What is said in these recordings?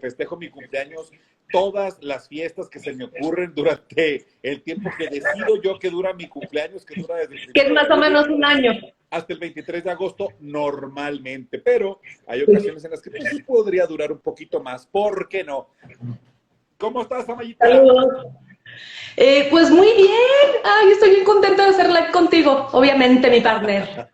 festejo mi cumpleaños todas las fiestas que se me ocurren durante el tiempo que decido yo que dura mi cumpleaños, que dura desde el Que es más o menos un año. hasta el 23 de agosto normalmente, pero hay ocasiones en las que pues, sí podría durar un poquito más, ¿por qué no? ¿Cómo estás, Amayita? Saludos. Pues muy bien. Ay, estoy bien contenta de hacer live contigo. Obviamente, mi partner.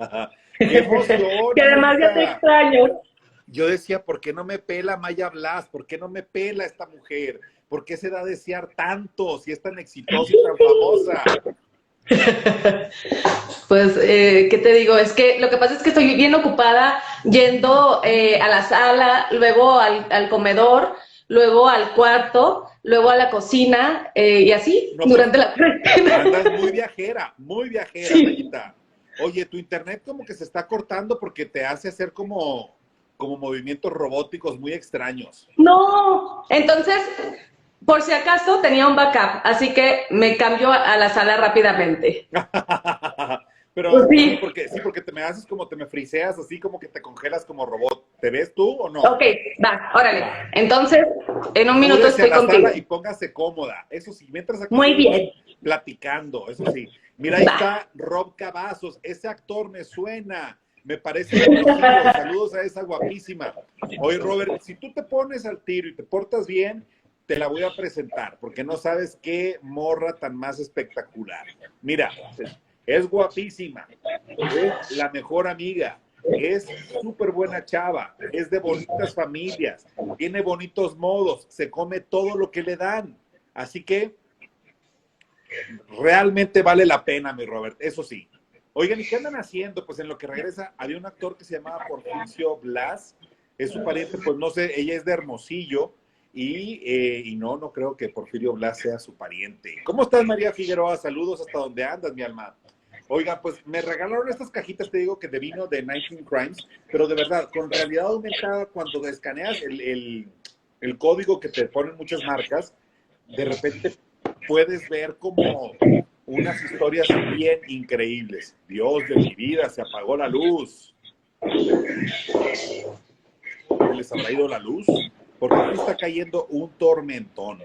¡Qué emoción, Que además ya te Amayita! extraño. Yo decía, ¿por qué no me pela Maya Blas? ¿Por qué no me pela esta mujer? ¿Por qué se da a desear tanto si es tan exitosa y tan famosa? Pues, ¿qué te digo? Es que lo que pasa es que estoy bien ocupada yendo a la sala, luego al comedor, luego al cuarto, luego a la cocina y así No, durante la cuarentena. andas muy viajera, Sí. Mayita. Oye, tu internet como que se está cortando porque te hace hacer como movimientos robóticos muy extraños. No, entonces, por si acaso tenía un backup, así que me cambio a la sala rápidamente. Pues Pero sí. sí, porque te me haces como te me friseas, así como que te congelas como robot. ¿Te ves tú o no? Ok, va, órale. Entonces, en un minuto Múdese a estoy la contigo. sala y póngase cómoda. Eso sí, mientras aquí Muy seguimos bien. platicando, eso sí. Mira, ahí Va. está Rob Cavazos. Ese actor me suena, me parece conocido. Saludos a esa guapísima. Oye, Robert, si tú te pones al tiro y te portas bien, te la voy a presentar, porque no sabes qué morra tan más espectacular. Mira, es guapísima, es la mejor amiga, es súper buena chava, es de bonitas familias, tiene bonitos modos, se come todo lo que le dan. Así que realmente vale la pena, mi Robert, eso sí. Oigan, ¿y qué andan haciendo? Pues en lo que regresa, había un actor que se llamaba Porfirio Blas, es su pariente, pues no sé, ella es de Hermosillo, y no creo que Porfirio Blas sea su pariente. ¿Cómo estás, María Figueroa? Saludos hasta donde andas, mi alma. Oiga, pues me regalaron estas cajitas, te digo, que de vino de 19 Crimes, pero de verdad, con realidad aumentada, cuando escaneas el código que te ponen muchas marcas, de repente puedes ver como unas historias bien increíbles. Dios de mi vida, se apagó la luz. ¿Se les habrá ido la luz? Porque aquí está cayendo un tormentón.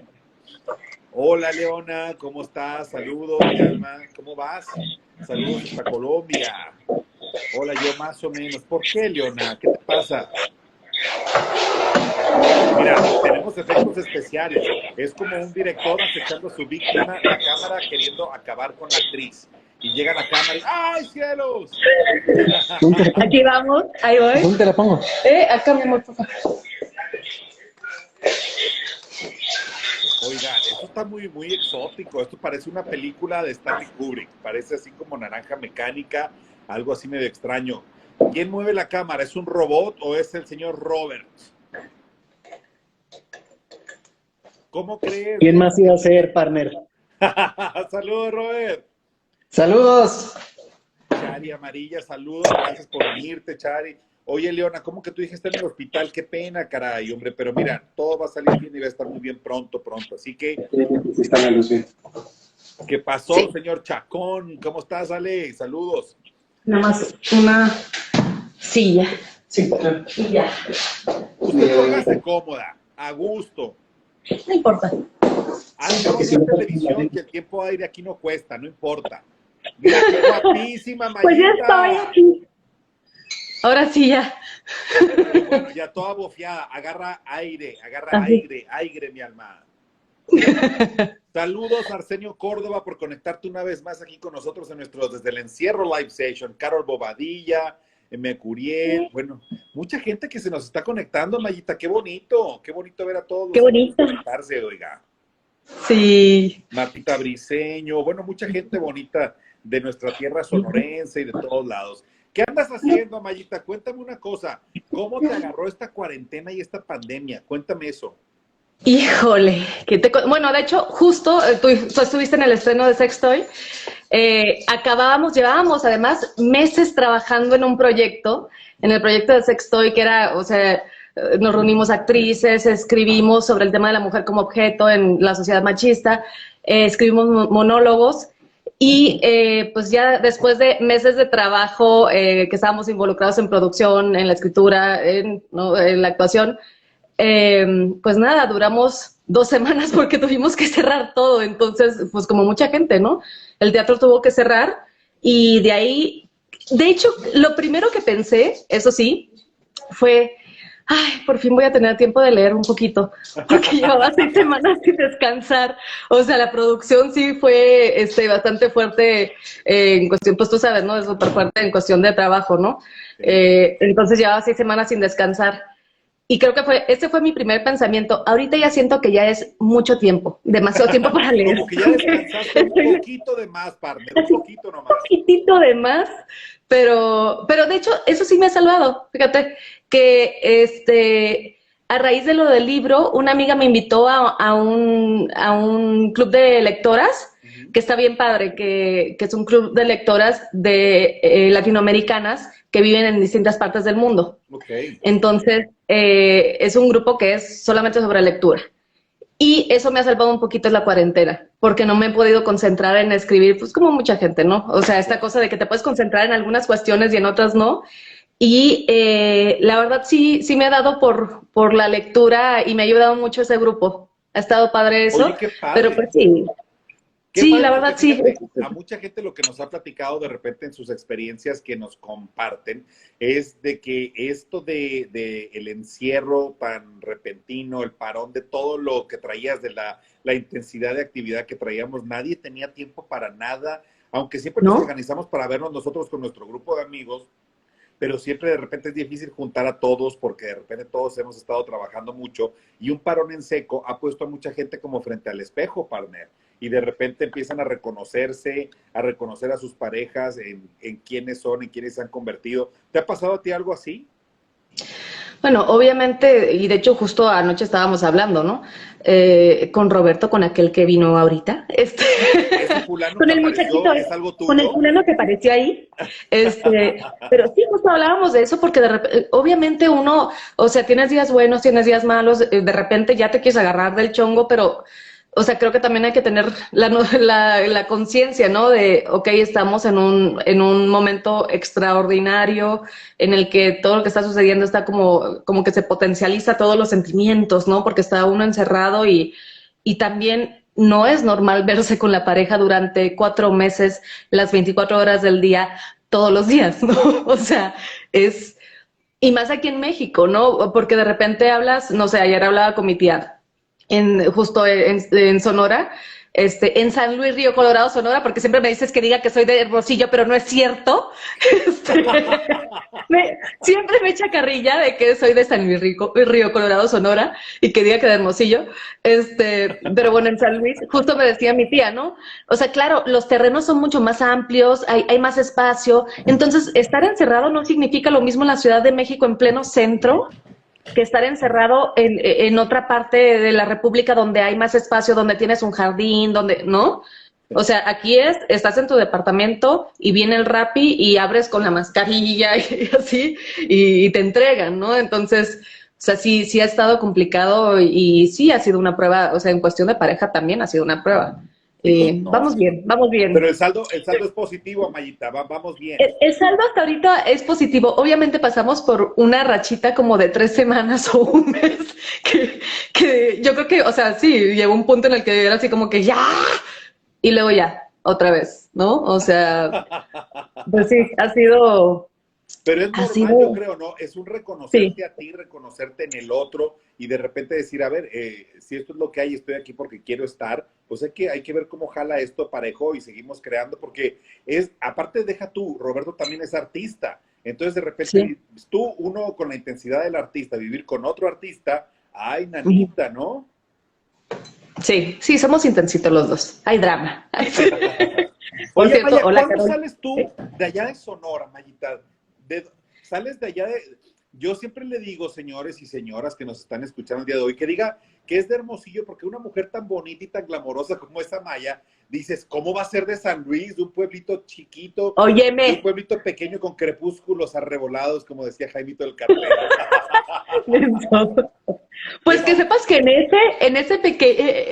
Hola, Leona, ¿cómo estás? Saludos, mi alma. ¿Cómo vas? Saludos hasta Colombia. Hola, yo más o menos. ¿Por qué, Leona? ¿Qué te pasa? Mira, tenemos efectos especiales. Es como un director acechando a su víctima, la cámara queriendo acabar con la actriz. Y llega la cámara y ¡ay, cielos! Aquí vamos, ahí voy. ¿Dónde te la pongo? Acá, mi amor, por favor. Oigan, esto está muy, muy exótico. Esto parece una película de Stanley Kubrick. Parece así como Naranja Mecánica, algo así medio extraño. ¿Quién mueve la cámara? ¿Es un robot o es el señor Robert? ¿Cómo crees? ¿Quién más iba a ser, partner? Saludos, Robert. ¡Saludos! Chari Amarilla, saludos. Gracias por unirte, Chari. Oye, Leona, ¿cómo que tu hija está en el hospital? Qué pena, caray, hombre. Pero mira, todo va a salir bien y va a estar muy bien pronto. Así que, Sí, está la luz bien. ¿qué pasó, Sí. señor Chacón? ¿Cómo estás, Ale? Saludos. Nada más una silla. Sí, claro. Y ya. Usted póngase cómoda, a gusto. No importa. Algo porque de si no, televisión que el tiempo de aire aquí no cuesta, no importa. Mira, qué guapísima, Mayita. Pues ya estoy aquí. Ahora sí ya. Qué bueno, ya toda bofiada. Agarra aire, Así. aire, mi alma. Saludos, Arsenio Córdoba, por conectarte una vez más aquí con nosotros en nuestro Desde el Encierro Live Session. Carol Bobadilla, Mecuriel, bueno, mucha gente que se nos está conectando, Mayita, qué bonito ver a todos Qué los amigos bonito. conectarse, oiga. Sí. Martita Briseño, bueno, mucha gente bonita de nuestra tierra sonorense y de todos lados. ¿Qué andas haciendo, Mayita? Cuéntame una cosa, ¿cómo te agarró esta cuarentena y esta pandemia? Cuéntame eso. Híjole, bueno, de hecho, justo tú estuviste en el estreno de Sextoy. Llevábamos además meses trabajando en un proyecto, en el proyecto de Sextoy, que era, o sea, nos reunimos actrices, escribimos sobre el tema de la mujer como objeto en la sociedad machista, escribimos monólogos y pues ya después de meses de trabajo que estábamos involucrados en producción, en la escritura, en la actuación, pues nada, duramos 2 semanas porque tuvimos que cerrar todo. Entonces, pues como mucha gente, ¿no? El teatro tuvo que cerrar y de ahí, de hecho, lo primero que pensé, eso sí, fue, ay, por fin voy a tener tiempo de leer un poquito, porque llevaba 6 semanas sin descansar. O sea, la producción sí fue bastante fuerte en cuestión, pues tú sabes, ¿no? Es súper fuerte en cuestión de trabajo, ¿no? Entonces llevaba 6 semanas sin descansar. Y creo que ese fue mi primer pensamiento. Ahorita ya siento que ya es mucho tiempo, demasiado tiempo para leer. Como que ya descansaste un poquito de más, partner, un poquito nomás. Un poquitito de más, pero de hecho eso sí me ha salvado. Fíjate que a raíz de lo del libro, una amiga me invitó a un club de lectoras, que está bien padre, que es un club de lectoras de latinoamericanas que viven en distintas partes del mundo. Okay. Entonces, es un grupo que es solamente sobre lectura. Y eso me ha salvado un poquito en la cuarentena, porque no me he podido concentrar en escribir, pues como mucha gente, ¿no? O sea, esta cosa de que te puedes concentrar en algunas cuestiones y en otras no. Y la verdad sí me ha dado por la lectura y me ha ayudado mucho ese grupo. Ha estado padre eso. Oye, qué padre. Pero pues sí. Sí, la verdad fíjate, sí. A mucha gente lo que nos ha platicado de repente en sus experiencias que nos comparten es de que esto de el encierro tan repentino, el parón de todo lo que traías, de la intensidad de actividad que traíamos, nadie tenía tiempo para nada, aunque siempre nos organizamos para vernos nosotros con nuestro grupo de amigos, pero siempre de repente es difícil juntar a todos porque de repente todos hemos estado trabajando mucho y un parón en seco ha puesto a mucha gente como frente al espejo, partner, y de repente empiezan a reconocerse, a reconocer a sus parejas en quiénes son, en quiénes se han convertido. ¿Te ha pasado a ti algo así? Bueno, obviamente, y de hecho justo anoche estábamos hablando, ¿no? Con Roberto, con aquel que vino ahorita. ¿Ese fulano con que el apareció muchachito, es algo tuyo? con el fulano que apareció ahí. Pero sí, justo hablábamos de eso porque de repente, obviamente uno, o sea, tienes días buenos, tienes días malos, de repente ya te quieres agarrar del chongo, pero... O sea, creo que también hay que tener la conciencia, ¿no? De, ok, estamos en un momento extraordinario en el que todo lo que está sucediendo está como que se potencializa todos los sentimientos, ¿no? Porque está uno encerrado y también no es normal verse con la pareja durante 4 meses, las 24 horas del día, todos los días, ¿no? O sea, y más aquí en México, ¿no? Porque de repente hablas, no sé, ayer hablaba con mi tía, justo en Sonora, en San Luis Río Colorado, Sonora, porque siempre me dices que diga que soy de Hermosillo, pero no es cierto. Siempre me echa carrilla de que soy de San Luis Río Colorado, Sonora, y que diga que de Hermosillo. Pero bueno, en San Luis, justo me decía mi tía, ¿no? O sea, claro, los terrenos son mucho más amplios, hay más espacio, entonces estar encerrado no significa lo mismo en la Ciudad de México en pleno centro, que estar encerrado en otra parte de la República donde hay más espacio, donde tienes un jardín, donde, ¿no? O sea, aquí estás en tu departamento y viene el Rappi y abres con la mascarilla y así, y te entregan, ¿no? Entonces, o sea, sí ha estado complicado y sí ha sido una prueba, o sea, en cuestión de pareja también ha sido una prueba. No. Vamos bien. Pero el saldo es positivo, Mayita, vamos bien. El saldo hasta ahorita es positivo. Obviamente pasamos por una rachita como de 3 semanas o un mes, que yo creo que, o sea, sí, llegó un punto en el que era así como que ya, y luego ya, otra vez, ¿no? O sea, pues sí, ha sido... Pero es normal, yo creo, ¿no? Es un reconocerte a ti, reconocerte en el otro y de repente decir, a ver, si esto es lo que hay, estoy aquí porque quiero estar, pues hay que ver cómo jala esto parejo y seguimos creando, porque aparte deja tú, Roberto también es artista, entonces de repente uno con la intensidad del artista, vivir con otro artista, ay, nanita, ¿no? Sí, somos intensitos los dos, hay drama. Oye, cierto, Maya, ¿cuándo sales tú de allá de Sonora, Mayita? Sales de allá yo siempre le digo, señores y señoras que nos están escuchando el día de hoy, que diga que es de Hermosillo, porque una mujer tan bonita y tan glamorosa como esa Maya, dices, ¿cómo va a ser de San Luis, de un pueblito chiquito, óyeme, de un pueblito pequeño con crepúsculos arrebolados, como decía Jaimito del Cartero? Pues que sepas que en ese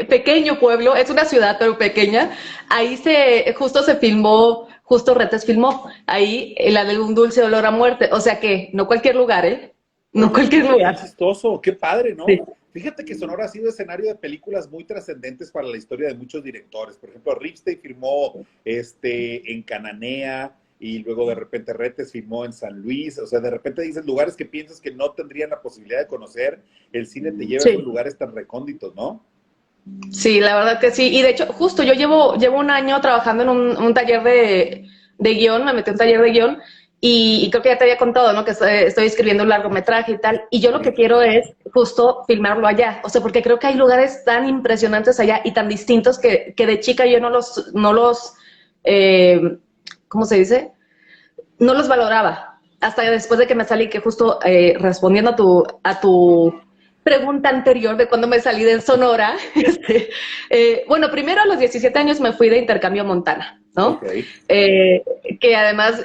pequeño pueblo, es una ciudad pero pequeña, ahí justo Retes filmó, ahí la de Un dulce olor a muerte, o sea que no cualquier lugar, no cualquier Qué lugar. chistoso, qué padre, ¿no? Sí. Fíjate que Sonora ha sido escenario de películas muy trascendentes para la historia de muchos directores. Por ejemplo, Ripstey firmó en Cananea y luego de repente Retes firmó en San Luis. O sea, de repente dices lugares que piensas que no tendrían la posibilidad de conocer. El cine te lleva a esos lugares tan recónditos, ¿no? Sí, la verdad que sí. Y de hecho, justo yo llevo un año trabajando en un taller de guión, me metí en un taller de guión y creo que ya te había contado, ¿no? Que estoy escribiendo un largometraje y tal. Y yo lo que quiero es justo filmarlo allá. O sea, porque creo que hay lugares tan impresionantes allá y tan distintos que de chica yo no los ¿cómo se dice? No los valoraba. Hasta después de que me salí, que justo respondiendo a tu pregunta anterior de cuando me salí de Sonora, bueno, primero a los 17 años me fui de intercambio a Montana, ¿no? Okay. Que además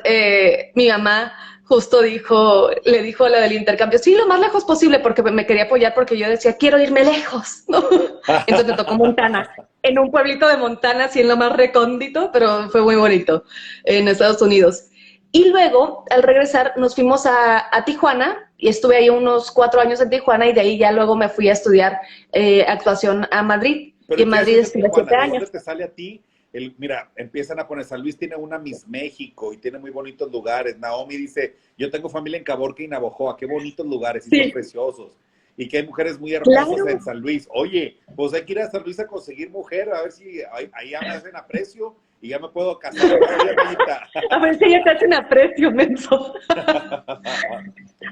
mi mamá justo le dijo a la del intercambio, sí, lo más lejos posible, porque me quería apoyar porque yo decía, quiero irme lejos, ¿no? Entonces me tocó Montana, en un pueblito de Montana, así en lo más recóndito, pero fue muy bonito, en Estados Unidos. Y luego, al regresar, nos fuimos a Tijuana y estuve ahí unos 4 años en Tijuana y de ahí ya luego me fui a estudiar actuación a Madrid. Pero y en Madrid estuve 7 años. ¿Dónde te sale a ti? Mira, empiezan a poner, San Luis tiene una Miss México y tiene muy bonitos lugares. Naomi dice, yo tengo familia en Caborca y Navojoa, qué bonitos lugares, y son preciosos. Y que hay mujeres muy hermosas en San Luis. Oye, pues hay que ir a San Luis a conseguir mujer, a ver si ahí ya me hacen aprecio y ya me puedo casar. A ver si ya te hacen aprecio, menso.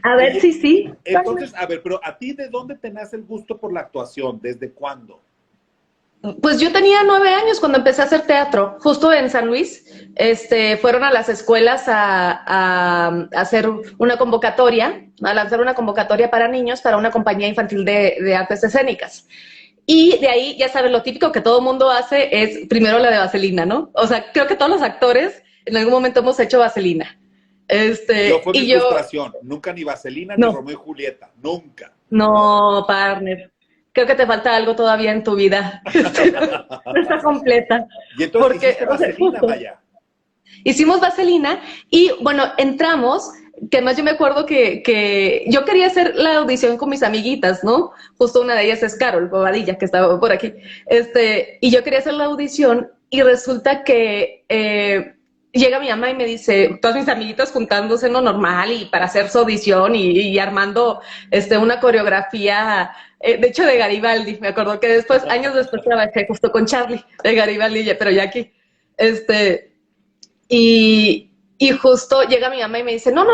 A ver, oye, sí. Entonces, a ver, pero ¿a ti de dónde te nace el gusto por la actuación? ¿Desde cuándo? Pues yo tenía 9 años cuando empecé a hacer teatro, justo en San Luis. Fueron a las escuelas a hacer una convocatoria, a lanzar una convocatoria para niños para una compañía infantil de artes escénicas. Y de ahí, ya sabes, lo típico que todo mundo hace es primero la de vaselina, ¿no? O sea, creo que todos los actores en algún momento hemos hecho vaselina. Yo fue mi frustración, nunca ni vaselina ni Romeo y Julieta, nunca. No, partner. Creo que te falta algo todavía en tu vida. No está completa. Y entonces hiciste vaselina, vaya. Hicimos vaselina y, bueno, entramos, que además yo me acuerdo que yo quería hacer la audición con mis amiguitas, ¿no? Justo una de ellas es Carol Bobadilla, que estaba por aquí. Y yo quería hacer la audición y resulta que llega mi mamá y me dice, todas mis amiguitas juntándose en lo normal y para hacer su audición y armando una coreografía, de hecho de Garibaldi. Me acuerdo que después, años después trabajé justo con Charlie de Garibaldi, pero ya aquí. Y justo llega mi mamá y me dice, no,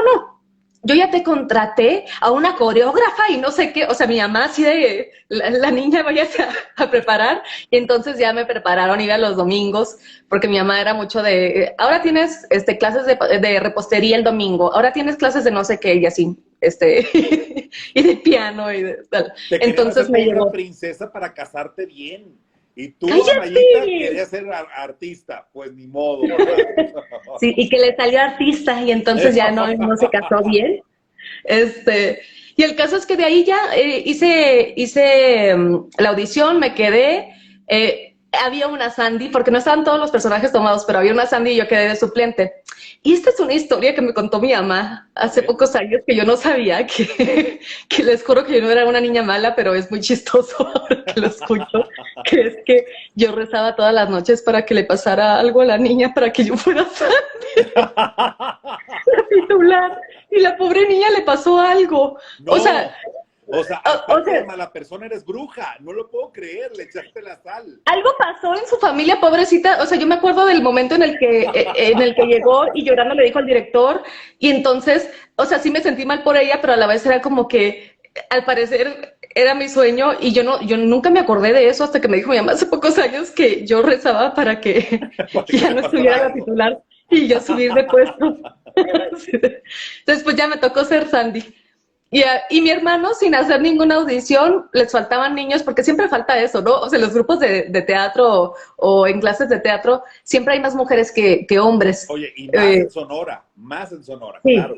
yo ya te contraté a una coreógrafa y no sé qué, o sea, mi mamá así de, la niña vaya a preparar, y entonces ya me prepararon, iba los domingos, porque mi mamá era mucho de, ahora tienes clases de repostería el domingo, ahora tienes clases de no sé qué, y así, y de piano, y de tal. Entonces me llegó una princesa para casarte bien. Y tú, Mayita, querías ser artista, pues ni modo, ¿verdad? Sí, y que le salió artista y entonces ya no se casó bien. Y el caso es que de ahí ya hice la audición, me quedé. Había una Sandy, porque no estaban todos los personajes tomados, pero había una Sandy y yo quedé de suplente. Y esta es una historia que me contó mi mamá hace pocos años, que yo no sabía, que les juro que yo no era una niña mala, pero es muy chistoso ahora que lo escucho, que es que yo rezaba todas las noches para que le pasara algo a la niña, para que yo fuera Sandy, la titular, y la pobre niña le pasó algo. No. O sea, aparte de mala persona, eres bruja. No lo puedo creer, le echaste la sal. Algo pasó en su familia, pobrecita. O sea, yo me acuerdo del momento en el que llegó y llorando le dijo al director. Y entonces, o sea, sí me sentí mal por ella, pero a la vez era como que, al parecer, era mi sueño. Y yo nunca me acordé de eso hasta que me dijo mi mamá hace pocos años que yo rezaba para que ya no estuviera la titular y yo subir de puesto. Entonces, pues ya me tocó ser Sandy. Y mi hermano, sin hacer ninguna audición, les faltaban niños, porque siempre falta eso, ¿no? O sea, en los grupos de teatro o en clases de teatro, siempre hay más mujeres que hombres. Oye, y más en Sonora, sí. Claro.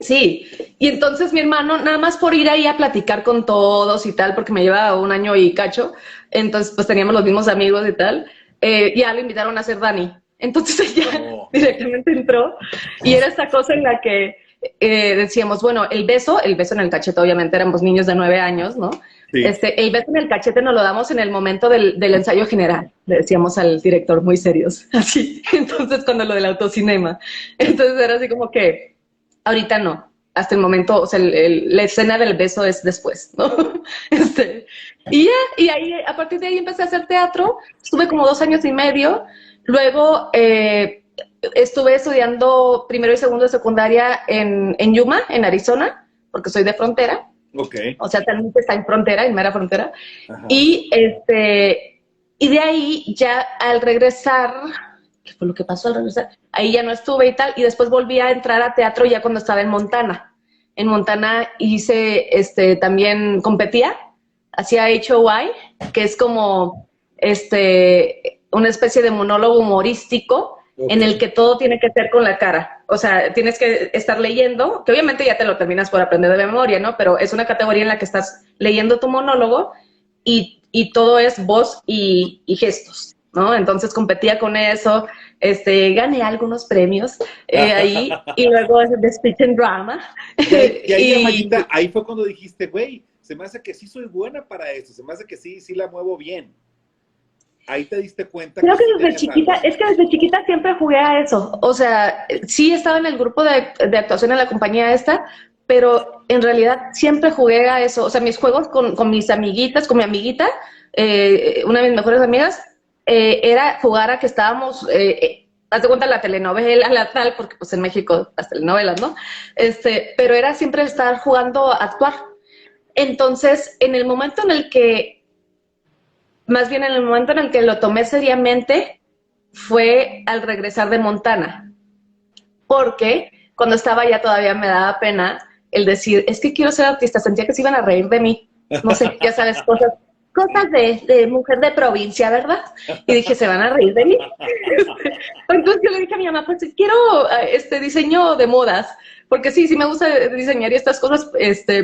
Sí, y entonces mi hermano, nada más por ir ahí a platicar con todos y tal, porque me lleva 1 año y cacho, entonces pues teníamos los mismos amigos y tal, ya lo invitaron a ser Dani. Entonces ella directamente entró y era esta cosa en la que decíamos, bueno, el beso en el cachete, obviamente éramos niños de 9 años, ¿no? Sí. El beso en el cachete nos lo damos en el momento del ensayo general, le decíamos al director muy serios, así. Entonces, cuando lo del autocinema. Entonces era así como que, ahorita no, hasta el momento, o sea, la escena del beso es después, ¿no? Y ya, y ahí, a partir de ahí empecé a hacer teatro, estuve como 2 años y medio, luego estuve estudiando primero y segundo de secundaria en Yuma, en Arizona, porque soy de frontera. Okay. O sea, también está en frontera, en mera frontera. Ajá. Y de ahí ya al regresar, ¿qué fue lo que pasó al regresar? Ahí ya no estuve y tal, y después volví a entrar a teatro ya cuando estaba en Montana. En Montana hice, también competía, hacía HOI, que es como, una especie de monólogo humorístico, okay, en el que todo tiene que ser con la cara. O sea, tienes que estar leyendo, que obviamente ya te lo terminas por aprender de memoria, ¿no? Pero es una categoría en la que estás leyendo tu monólogo y todo es voz y gestos, ¿no? Entonces competía con eso, gané algunos premios ahí, y luego de Speech and Drama. Y ahí, Mayita, ahí fue cuando dijiste, güey, se me hace que sí soy buena para esto, se me hace que sí la muevo bien. Ahí te diste cuenta. Creo que desde chiquita, algo. Es que desde chiquita siempre jugué a eso. O sea, sí estaba en el grupo de actuación en la compañía esta, pero en realidad siempre jugué a eso. O sea, mis juegos con mis amiguitas, con mi amiguita, una de mis mejores amigas, era jugar a que estábamos, haz de cuenta la telenovela, la tal, porque pues en México las telenovelas, ¿no? Pero era siempre estar jugando a actuar. Entonces, en el momento en el que más bien en el momento en el que lo tomé seriamente fue al regresar de Montana, porque cuando estaba allá todavía me daba pena el decir, es que quiero ser artista, sentía que se iban a reír de mí, no sé, ya sabes, cosas de mujer de provincia, ¿verdad? Y dije, ¿se van a reír de mí? Entonces yo le dije a mi mamá, pues quiero diseño de modas, porque sí me gusta diseñar y estas cosas,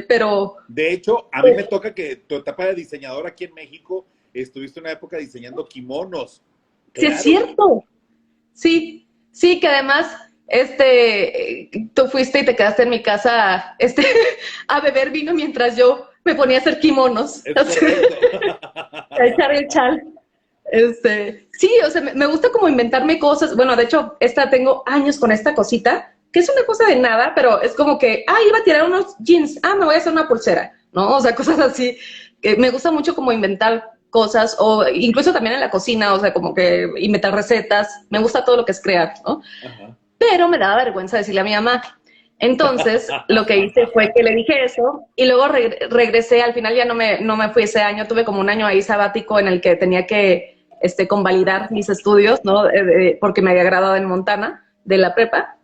pero... De hecho, a mí me toca que tu etapa de diseñador aquí en México, estuviste una época diseñando kimonos. Claro. Sí, es cierto. Sí, que además, tú fuiste y te quedaste en mi casa, a beber vino mientras yo me ponía a hacer kimonos. A echar el chal. Sí, o sea, me gusta como inventarme cosas. Bueno, de hecho, tengo años con esta cosita, que es una cosa de nada, pero es como que, iba a tirar unos jeans, me voy a hacer una pulsera, ¿no? O sea, cosas así. Que me gusta mucho como inventar cosas, o incluso también en la cocina, o sea, como que inventar recetas. Me gusta todo lo que es crear, ¿no? Ajá. Pero me daba vergüenza decirle a mi mamá. Entonces, lo que hice fue que le dije eso, y luego regresé. Al final ya no me fui ese año, tuve como un año ahí sabático en el que tenía que convalidar mis estudios, ¿no? Porque me había graduado en Montana, de la prepa.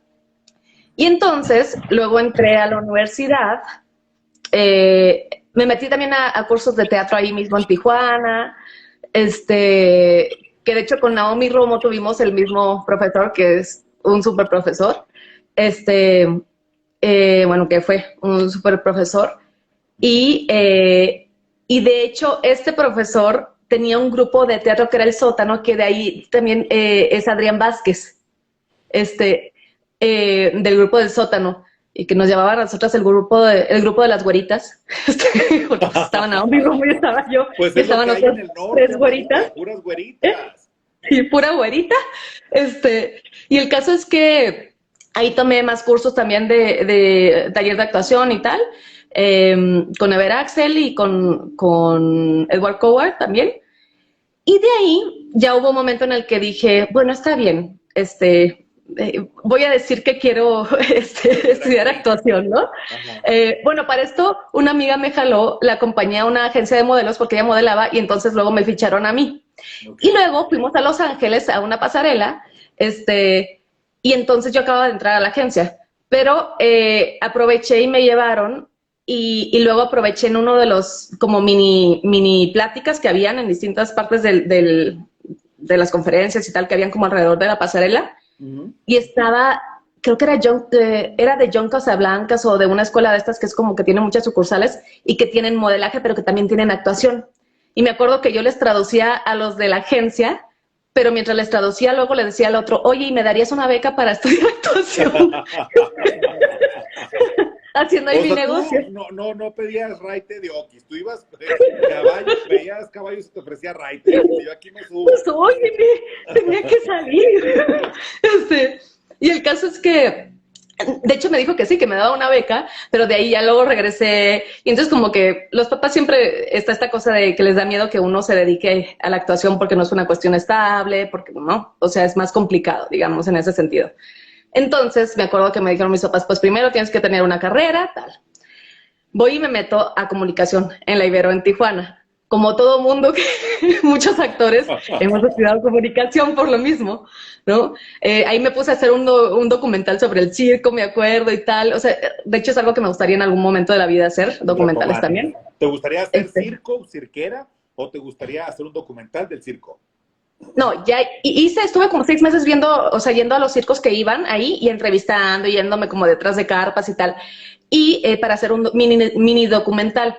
Y entonces, luego entré a la universidad, me metí también a cursos de teatro ahí mismo en Tijuana, que de hecho con Naomi Romo tuvimos el mismo profesor, que es un súper profesor, bueno, que fue un súper profesor, y de hecho este profesor tenía un grupo de teatro que era El Sótano, que de ahí también es Adrián Vázquez, del grupo del Sótano, y que nos llamaban a nosotras el grupo de las güeritas. Estaban Naomi Romo y estaba yo, pues y estaban nosotros 3 güeritas. Puras güeritas. Sí, pura güerita. Y el caso es que ahí tomé más cursos también de taller de actuación y tal, con Ever Axel y con Edward Coward también. Y de ahí ya hubo un momento en el que dije, bueno, está bien, voy a decir que quiero estudiar actuación, ¿no? Bueno, para esto una amiga me jaló, la acompañé a una agencia de modelos porque ella modelaba, y entonces luego me ficharon a mí. Okay. Y luego fuimos a Los Ángeles a una pasarela, y entonces yo acababa de entrar a la agencia, pero aproveché y me llevaron, y luego aproveché en uno de los como mini pláticas que habían en distintas partes de las conferencias y tal, que habían como alrededor de la pasarela. Y estaba, creo que era de John Casablancas, o de una escuela de estas que es como que tiene muchas sucursales y que tienen modelaje, pero que también tienen actuación. Y me acuerdo que yo les traducía a los de la agencia, pero mientras les traducía, luego le decía al otro, oye, ¿y me darías una beca para estudiar actuación? haciendo ahí O mi sea, negocio. no pedías raite de Oquis, tú ibas caballos, veías caballos y te ofrecía raite. Y yo aquí me subo. Pues oye, tenía que salir. Y el caso es que, de hecho me dijo que sí, que me daba una beca, pero de ahí ya luego regresé. Y entonces como que los papás siempre está esta cosa de que les da miedo que uno se dedique a la actuación porque no es una cuestión estable, porque no, o sea, es más complicado, digamos, en ese sentido. Entonces me acuerdo que me dijeron mis papás, pues primero tienes que tener una carrera, tal. Voy y me meto a comunicación en la Ibero en Tijuana. Como todo mundo, que muchos actores hemos estudiado comunicación por lo mismo, ¿no? Ahí me puse a hacer un documental sobre el circo, me acuerdo, y tal. O sea, de hecho es algo que me gustaría en algún momento de la vida hacer, documentales también. ¿Te gustaría hacer circo, cirquera, o te gustaría hacer un documental del circo? No, ya estuve como 6 meses viendo, o sea, yendo a los circos que iban ahí y entrevistando, yéndome como detrás de carpas y tal, y para hacer un mini documental.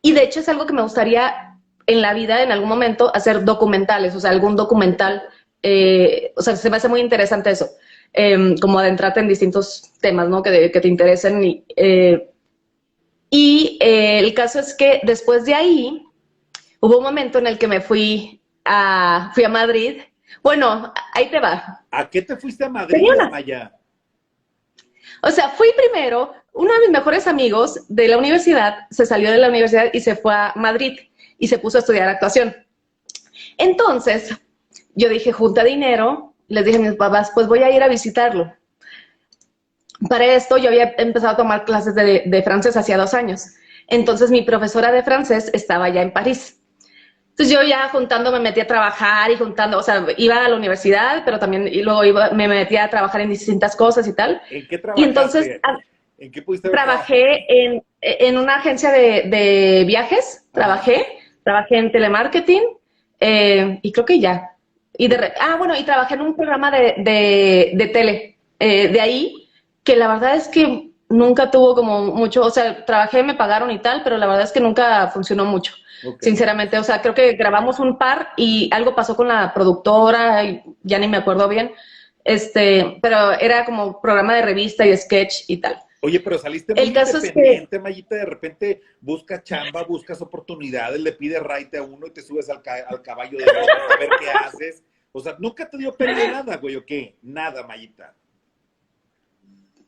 Y de hecho es algo que me gustaría en la vida, en algún momento, hacer documentales, o sea, algún documental, o sea, se me hace muy interesante eso, como adentrarte en distintos temas, ¿no? Que te interesen. El caso es que después de ahí, hubo un momento en el que me fui a Madrid. Bueno, ahí te va. ¿A qué te fuiste a Madrid, Maya? O sea, fui primero, uno de mis mejores amigos de la universidad se salió de la universidad y se fue a Madrid y se puso a estudiar actuación. Entonces, yo dije, junta dinero, les dije a mis papás, pues voy a ir a visitarlo. Para esto yo había empezado a tomar clases de francés hacía 2 años. Entonces mi profesora de francés estaba ya en París. Entonces yo ya juntando me metí a trabajar y juntando, o sea, iba a la universidad, pero también y luego me metía a trabajar en distintas cosas y tal. ¿En qué trabajaste? Y entonces ¿En qué pudiste trabajé en una agencia de viajes, trabajé en telemarketing y creo que ya. Y bueno, y trabajé en un programa de tele de ahí, que la verdad es que nunca tuvo como mucho, o sea, trabajé, me pagaron y tal, pero la verdad es que nunca funcionó mucho. Okay. Sinceramente, o sea, creo que grabamos un par y algo pasó con la productora, y ya ni me acuerdo bien, pero era como programa de revista y sketch y tal. Oye, pero saliste muy independiente, Mayita, de repente buscas chamba, buscas oportunidades, le pides raite a uno y te subes al caballo de a ver qué haces. O sea, ¿nunca te dio pena de nada, güey, o qué? Nada, Mayita.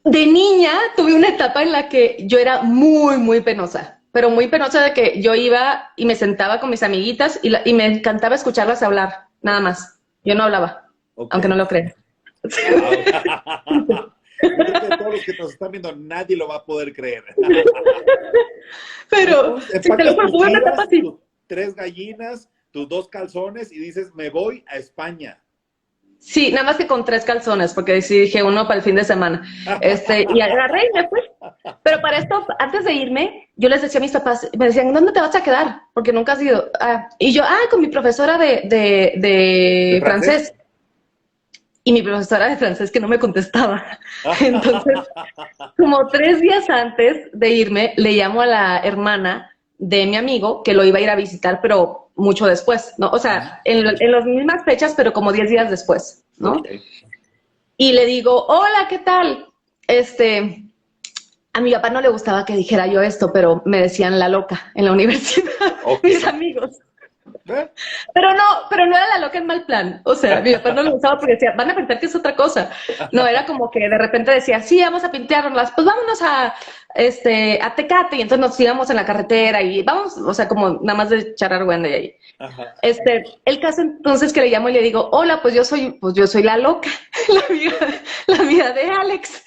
De niña tuve una etapa en la que yo era muy, muy penosa. Pero muy penosa de que yo iba y me sentaba con mis amiguitas y me encantaba escucharlas hablar, nada más. Yo no hablaba, aunque no lo crean. Todos los que nos están viendo, nadie lo va a poder creer. Pero, si te lo juro, tuve una etapa así. 3 gallinas, tus 2 calzones y dices, me voy a España. Sí, nada más que con 3 calzones, porque sí dije uno para el fin de semana. Y agarré y me fui. Pero para esto, antes de irme, yo les decía a mis papás, me decían, ¿dónde te vas a quedar? Porque nunca has ido. Y yo, con mi profesora de francés. Y mi profesora de francés que no me contestaba. Entonces, como 3 días antes de irme, le llamo a la hermana de mi amigo, que lo iba a ir a visitar, pero mucho después, ¿no? O sea, en las mismas fechas, pero como 10 días después, ¿no? Okay. Y le digo, hola, ¿qué tal? A mi papá no le gustaba que dijera yo esto, pero me decían la loca en la universidad, mis amigos. Pero no era la loca en mal plan. O sea, a mi papá no le gustaba porque decía, van a pensar que es otra cosa. No, era como que de repente decía, sí, vamos a pintarlas, pues vámonos a Tecate, y entonces nos íbamos en la carretera y vamos, o sea, como nada más de echar argüende ahí. Ajá. El caso entonces que le llamo y le digo, hola, pues yo soy la loca, la amiga de Alex.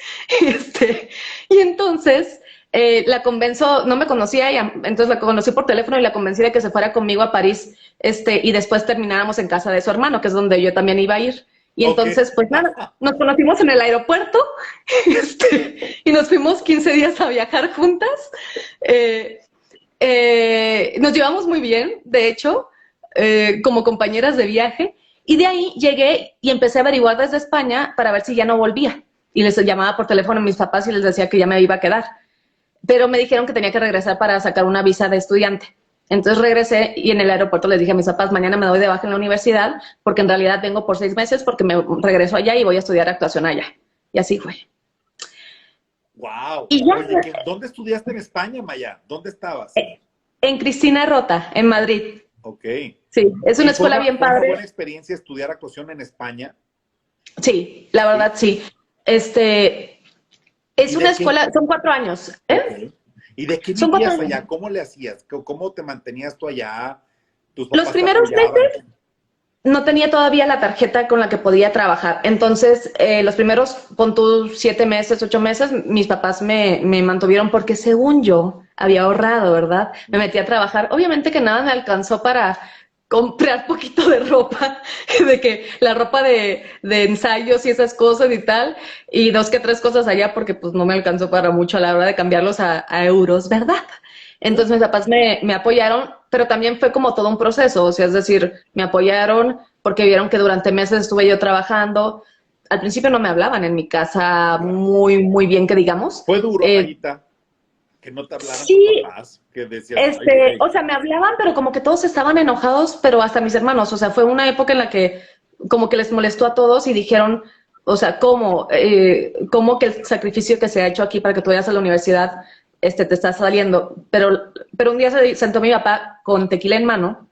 Y entonces la convenzo, no me conocía, entonces la conocí por teléfono y la convencí de que se fuera conmigo a París, y después termináramos en casa de su hermano, que es donde yo también iba a ir. Y entonces, pues nada, nos conocimos en el aeropuerto, y nos fuimos 15 días a viajar juntas. Nos llevamos muy bien, de hecho, como compañeras de viaje, y de ahí llegué y empecé a averiguar desde España para ver si ya no volvía. Y les llamaba por teléfono a mis papás y les decía que ya me iba a quedar. Pero me dijeron que tenía que regresar para sacar una visa de estudiante. Entonces regresé y en el aeropuerto les dije a mis papás, mañana me doy de baja en la universidad, porque en realidad vengo por 6 meses, porque me regreso allá y voy a estudiar actuación allá. Y así fue. Wow. Y ya. Oye, ¿dónde estudiaste en España, Maya? ¿Dónde estabas? En Cristina Rota, en Madrid. Ok. Sí, es una escuela bien ¿Fue una padre. buena experiencia estudiar actuación en España? Sí, la verdad sí. Es una escuela, son 4 años. Okay. ¿Y de qué Son 4 vivías años. allá? ¿Cómo le hacías? ¿Cómo te mantenías tú allá? ¿Tus Los papás te primeros apoyaban? meses no tenía todavía la tarjeta con la que podía trabajar. Entonces, los primeros, pon tú 7 meses, 8 meses, mis papás me mantuvieron porque según yo había ahorrado, ¿verdad? Me metí a trabajar. Obviamente que nada me alcanzó para comprar poquito de ropa, de que la ropa de ensayos y esas cosas y tal, y 2 que 3 cosas allá porque pues no me alcanzó para mucho a la hora de cambiarlos a euros, ¿verdad? Entonces mis papás me apoyaron, pero también fue como todo un proceso, o sea, es decir, me apoyaron porque vieron que durante meses estuve yo trabajando. Al principio no me hablaban en mi casa muy, muy bien, que digamos. ¿Fue duro, Mayita, que no te hablaran tus Sí, papás? Que decías, ay, güey. o sea, me hablaban, pero como que todos estaban enojados, pero hasta mis hermanos, o sea, fue una época en la que como que les molestó a todos y dijeron, o sea, ¿cómo que el sacrificio que se ha hecho aquí para que tú vayas a la universidad te está saliendo? Pero un día se sentó mi papá con tequila en mano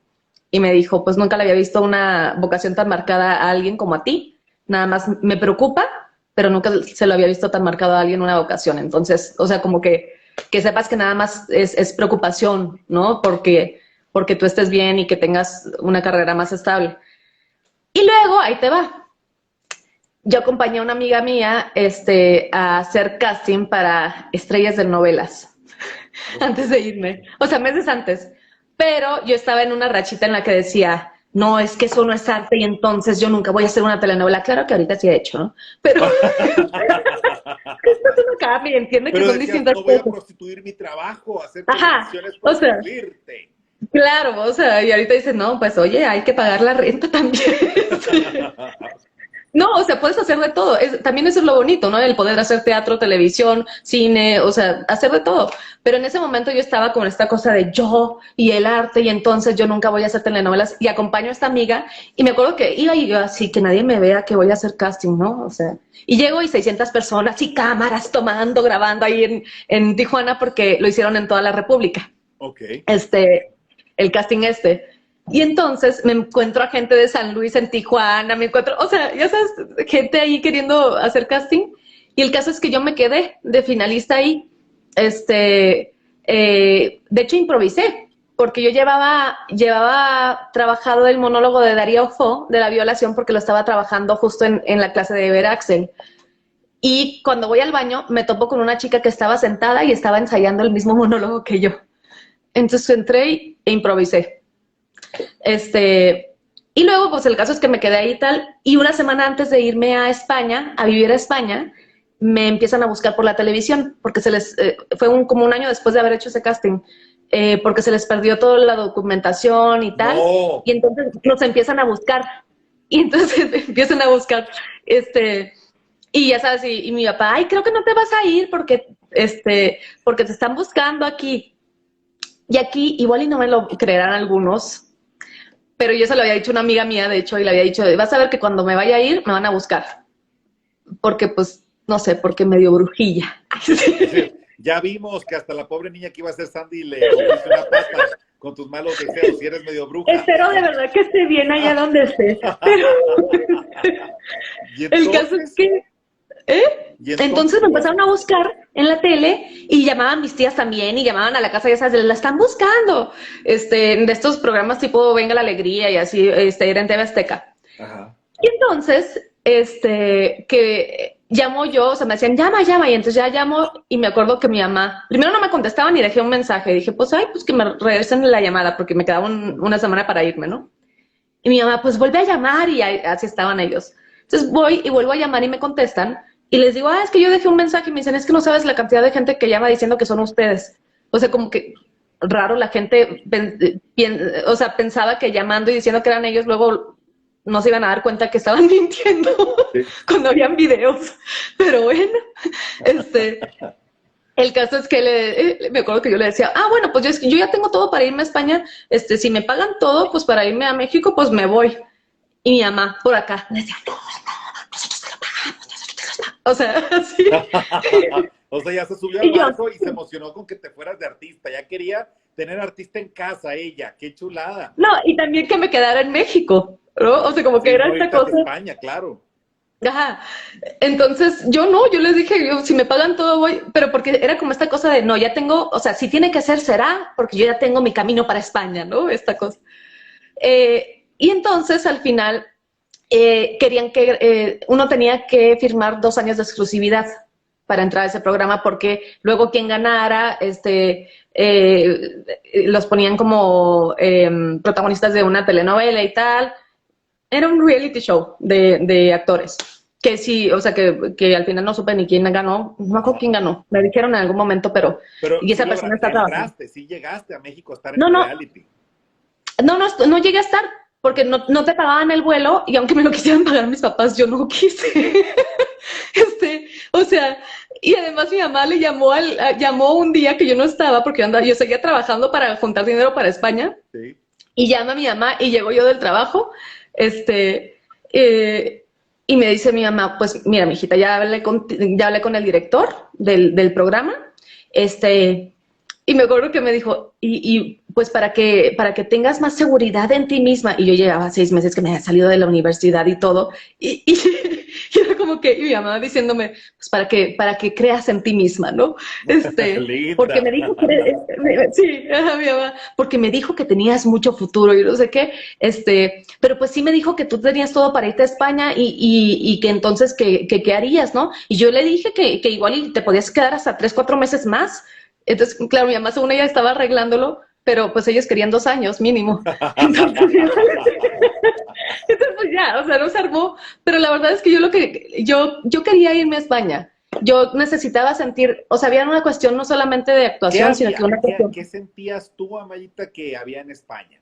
y me dijo, pues nunca le había visto una vocación tan marcada a alguien como a ti, nada más me preocupa, pero nunca se lo había visto tan marcado a alguien una vocación. Entonces, o sea, como que sepas que nada más es preocupación, ¿no? Porque tú estés bien y que tengas una carrera más estable. Y luego, ahí te va. Yo acompañé a una amiga mía a hacer casting para estrellas de novelas antes de irme, o sea, meses antes. Pero yo estaba en una rachita en la que decía, no, es que eso no es arte y entonces yo nunca voy a hacer una telenovela. Claro que ahorita sí he hecho, ¿no? Pero esto no cambia, entiende que Pero son decías, distintas no voy a cosas. prostituir mi trabajo, hacer Ajá, televisiones, o sea, prostituirte. claro, o sea, y ahorita dices, no, pues oye, hay que pagar la renta también. No, o sea, puedes hacer de todo. También eso es lo bonito, ¿no? El poder hacer teatro, televisión, cine, o sea, hacer de todo. Pero en ese momento yo estaba con esta cosa de yo y el arte y entonces yo nunca voy a hacer telenovelas y acompaño a esta amiga y me acuerdo que iba y yo así, que nadie me vea que voy a hacer casting, ¿no? O sea, y llego y 600 personas y cámaras tomando, grabando ahí en Tijuana porque lo hicieron en toda la República. Ok. El casting Y entonces me encuentro a gente de San Luis en Tijuana, me encuentro, o sea, ya sabes, gente ahí queriendo hacer casting. Y el caso es que yo me quedé de finalista ahí. De hecho, improvisé, porque yo llevaba trabajado el monólogo de Darío Fo, de la violación, porque lo estaba trabajando justo en la clase de Ever Axel. Y cuando voy al baño, me topo con una chica que estaba sentada y estaba ensayando el mismo monólogo que yo. Entonces entré e improvisé. Y luego, pues el caso es que me quedé ahí y tal, y una semana antes de irme a España, a vivir a España, me empiezan a buscar por la televisión, porque fue como un año después de haber hecho ese casting, porque se les perdió toda la documentación y tal, No. y entonces nos empiezan a buscar, y entonces empiezan a buscar, y ya sabes, y mi papá, ay, creo que no te vas a ir porque te están buscando aquí. Y aquí, igual y no me lo creerán algunos, pero yo se lo había dicho a una amiga mía, de hecho, y le había dicho, vas a ver que cuando me vaya a ir, me van a buscar. Porque, pues, no sé, porque medio brujilla. Ya vimos que hasta la pobre niña que iba a ser Sandy le rompiste una pata con tus malos deseos, si eres medio bruja. Espero de verdad que esté bien allá donde esté. Pero el caso es que... Entonces me empezaron a buscar en la tele y llamaban mis tías también y llamaban a la casa, ya sabes, la están buscando, de estos programas tipo Venga la Alegría y así, era en TV Azteca. Ajá. Y entonces, que llamo yo, o sea, me decían, llama, y entonces ya llamo y me acuerdo que mi mamá, primero no me contestaban y dejé un mensaje, dije, pues, pues que me regresen la llamada porque me quedaba una semana para irme, ¿no? Y mi mamá, pues vuelve a llamar y así estaban ellos. Entonces voy y vuelvo a llamar y me contestan. Y les digo, es que yo dejé un mensaje y me dicen, es que no sabes la cantidad de gente que llama diciendo que son ustedes. O sea, como que raro, la gente pensaba que llamando y diciendo que eran ellos, luego no se iban a dar cuenta que estaban mintiendo sí. Cuando habían videos. Pero bueno, el caso es que me acuerdo que yo le decía, bueno, pues yo ya tengo todo para irme a España, si me pagan todo, pues para irme a México, pues me voy. Y mi mamá por acá me decía, no, nosotros te lo pagamos. O sea, así. O sea, ya se subió al barco y se emocionó con que te fueras de artista. Ya quería tener artista en casa ella. ¡Qué chulada! No, y también que me quedara en México, ¿no? O sea, como que Sí, era no esta irte a cosa. España, claro. Ajá. Entonces, yo les dije, si me pagan todo voy, pero porque era como esta cosa de, no, ya tengo, o sea, si tiene que ser, será, porque yo ya tengo mi camino para España, ¿no? Esta cosa. Y entonces, al final, querían que uno tenía que firmar 2 años de exclusividad para entrar a ese programa, porque luego quien ganara, los ponían como protagonistas de una telenovela y tal. Era un reality show de actores. Que sí, o sea, que al final no supe ni quién ganó. No me acuerdo quién ganó. Me dijeron en algún momento, pero Y y esa sí persona está trabajando. entraste, sí llegaste a México a estar en No, el no, reality. no llegué a estar porque no te pagaban el vuelo y aunque me lo quisieran pagar mis papás, yo no quise. O sea, y además mi mamá le llamó un día que yo no estaba porque yo seguía trabajando para juntar dinero para España. Sí. Y llama a mi mamá y llego yo del trabajo, y me dice mi mamá, pues mira, mijita, ya hablé con el director del programa, y me acuerdo que me dijo, y pues para que tengas más seguridad en ti misma, y yo llevaba 6 meses que me había salido de la universidad y todo, y era como que, y mi mamá diciéndome, pues para que creas en ti misma, ¿no? Porque me dijo que, sí, mi mamá, porque me dijo que tenías mucho futuro y no sé qué, pero pues sí me dijo que tú tenías todo para irte a España y que entonces, ¿qué harías, no? Y yo le dije que igual te podías quedar hasta 3, 4 meses más. Entonces, claro, mi mamá según ella estaba arreglándolo, pero pues ellos querían 2 años mínimo. Entonces, pues ya, o sea, no se armó. Pero la verdad es que yo quería irme a España. Yo necesitaba sentir, o sea, había una cuestión no solamente de actuación, sino que una cuestión. ¿Qué sentías tú, Amayita, que había en España?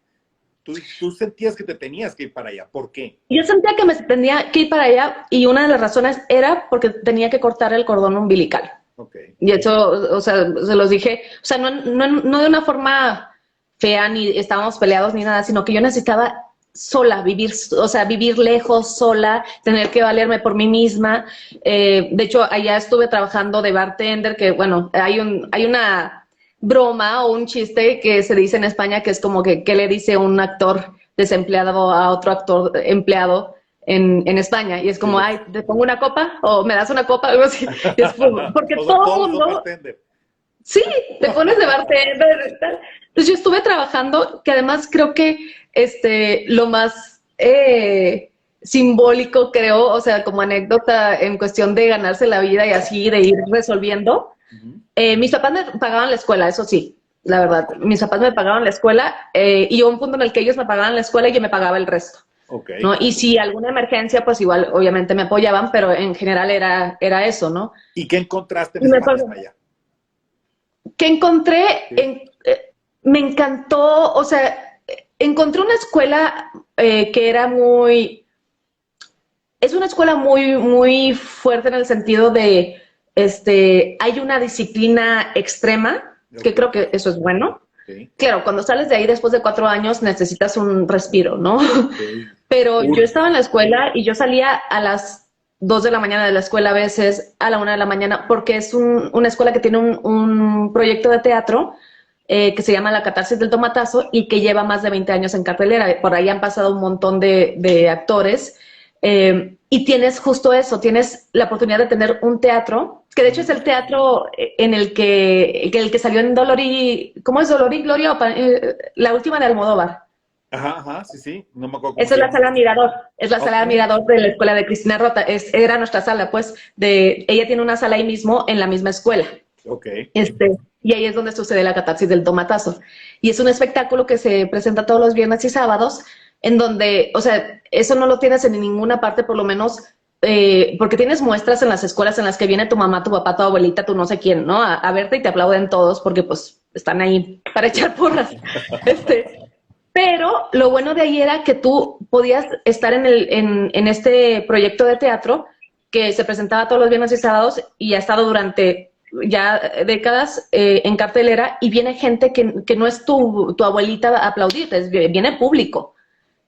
Tú sentías que te tenías que ir para allá. ¿Por qué? Yo sentía que me tenía que ir para allá y una de las razones era porque tenía que cortar el cordón umbilical. Okay. Y eso, o sea, se los dije, o sea, no de una forma fea, ni estábamos peleados ni nada, sino que yo necesitaba sola vivir, o sea, vivir lejos, sola, tener que valerme por mí misma. De hecho, allá estuve trabajando de bartender, que bueno, hay una broma o un chiste que se dice en España que es como que le dice un actor desempleado a otro actor empleado en España, y es como, ay, ¿te pongo una copa? ¿O me das una copa? Algo así. Y es porque todo el mundo... Sí, te pones de bartender. Entonces yo estuve trabajando, que además creo que lo más simbólico, creo, o sea, como anécdota en cuestión de ganarse la vida y así, de ir resolviendo. Mis papás me pagaban la escuela, eso sí, la verdad. Mis papás me pagaban la escuela y hubo un punto en el que ellos me pagaban la escuela y yo me pagaba el resto. Okay. ¿No? Y si alguna emergencia, pues igual, obviamente me apoyaban, pero en general era eso, ¿no? ¿Y qué encontraste en España allá? ¿Qué encontré? Sí. Me encantó, o sea, encontré una escuela que era es una escuela muy fuerte en el sentido de, hay una disciplina extrema, que creo que eso es bueno. Sí. Claro, cuando sales de ahí después de 4 años necesitas un respiro, ¿no? Sí. Pero yo estaba en la escuela y yo salía a las 2 de la mañana de la escuela, a veces a la 1 de la mañana, porque es una escuela que tiene un proyecto de teatro que se llama La Catarsis del Tomatazo y que lleva más de 20 años en cartelera. Por ahí han pasado un montón de actores y tienes justo eso, tienes la oportunidad de tener un teatro, que de hecho es el teatro en el que salió en Dolor y... ¿Cómo es Dolor y Gloria? La última de Almodóvar. Ajá, sí, no me acuerdo. Esa es la sala Mirador, es la sala Mirador de la escuela de Cristina Rota, era nuestra sala, pues, ella tiene una sala ahí mismo, en la misma escuela. Okay. Y ahí es donde sucede La Catarsis del Tomatazo. Y es un espectáculo que se presenta todos los viernes y sábados, en donde, o sea, eso no lo tienes en ninguna parte, por lo menos, porque tienes muestras en las escuelas en las que viene tu mamá, tu papá, tu abuelita, tu no sé quién, ¿no? A verte y te aplauden todos porque, pues, están ahí para echar porras. Pero lo bueno de ahí era que tú podías estar en este proyecto de teatro que se presentaba todos los viernes y sábados y ha estado durante ya décadas en cartelera, y viene gente que no es tu abuelita a aplaudirte, viene público.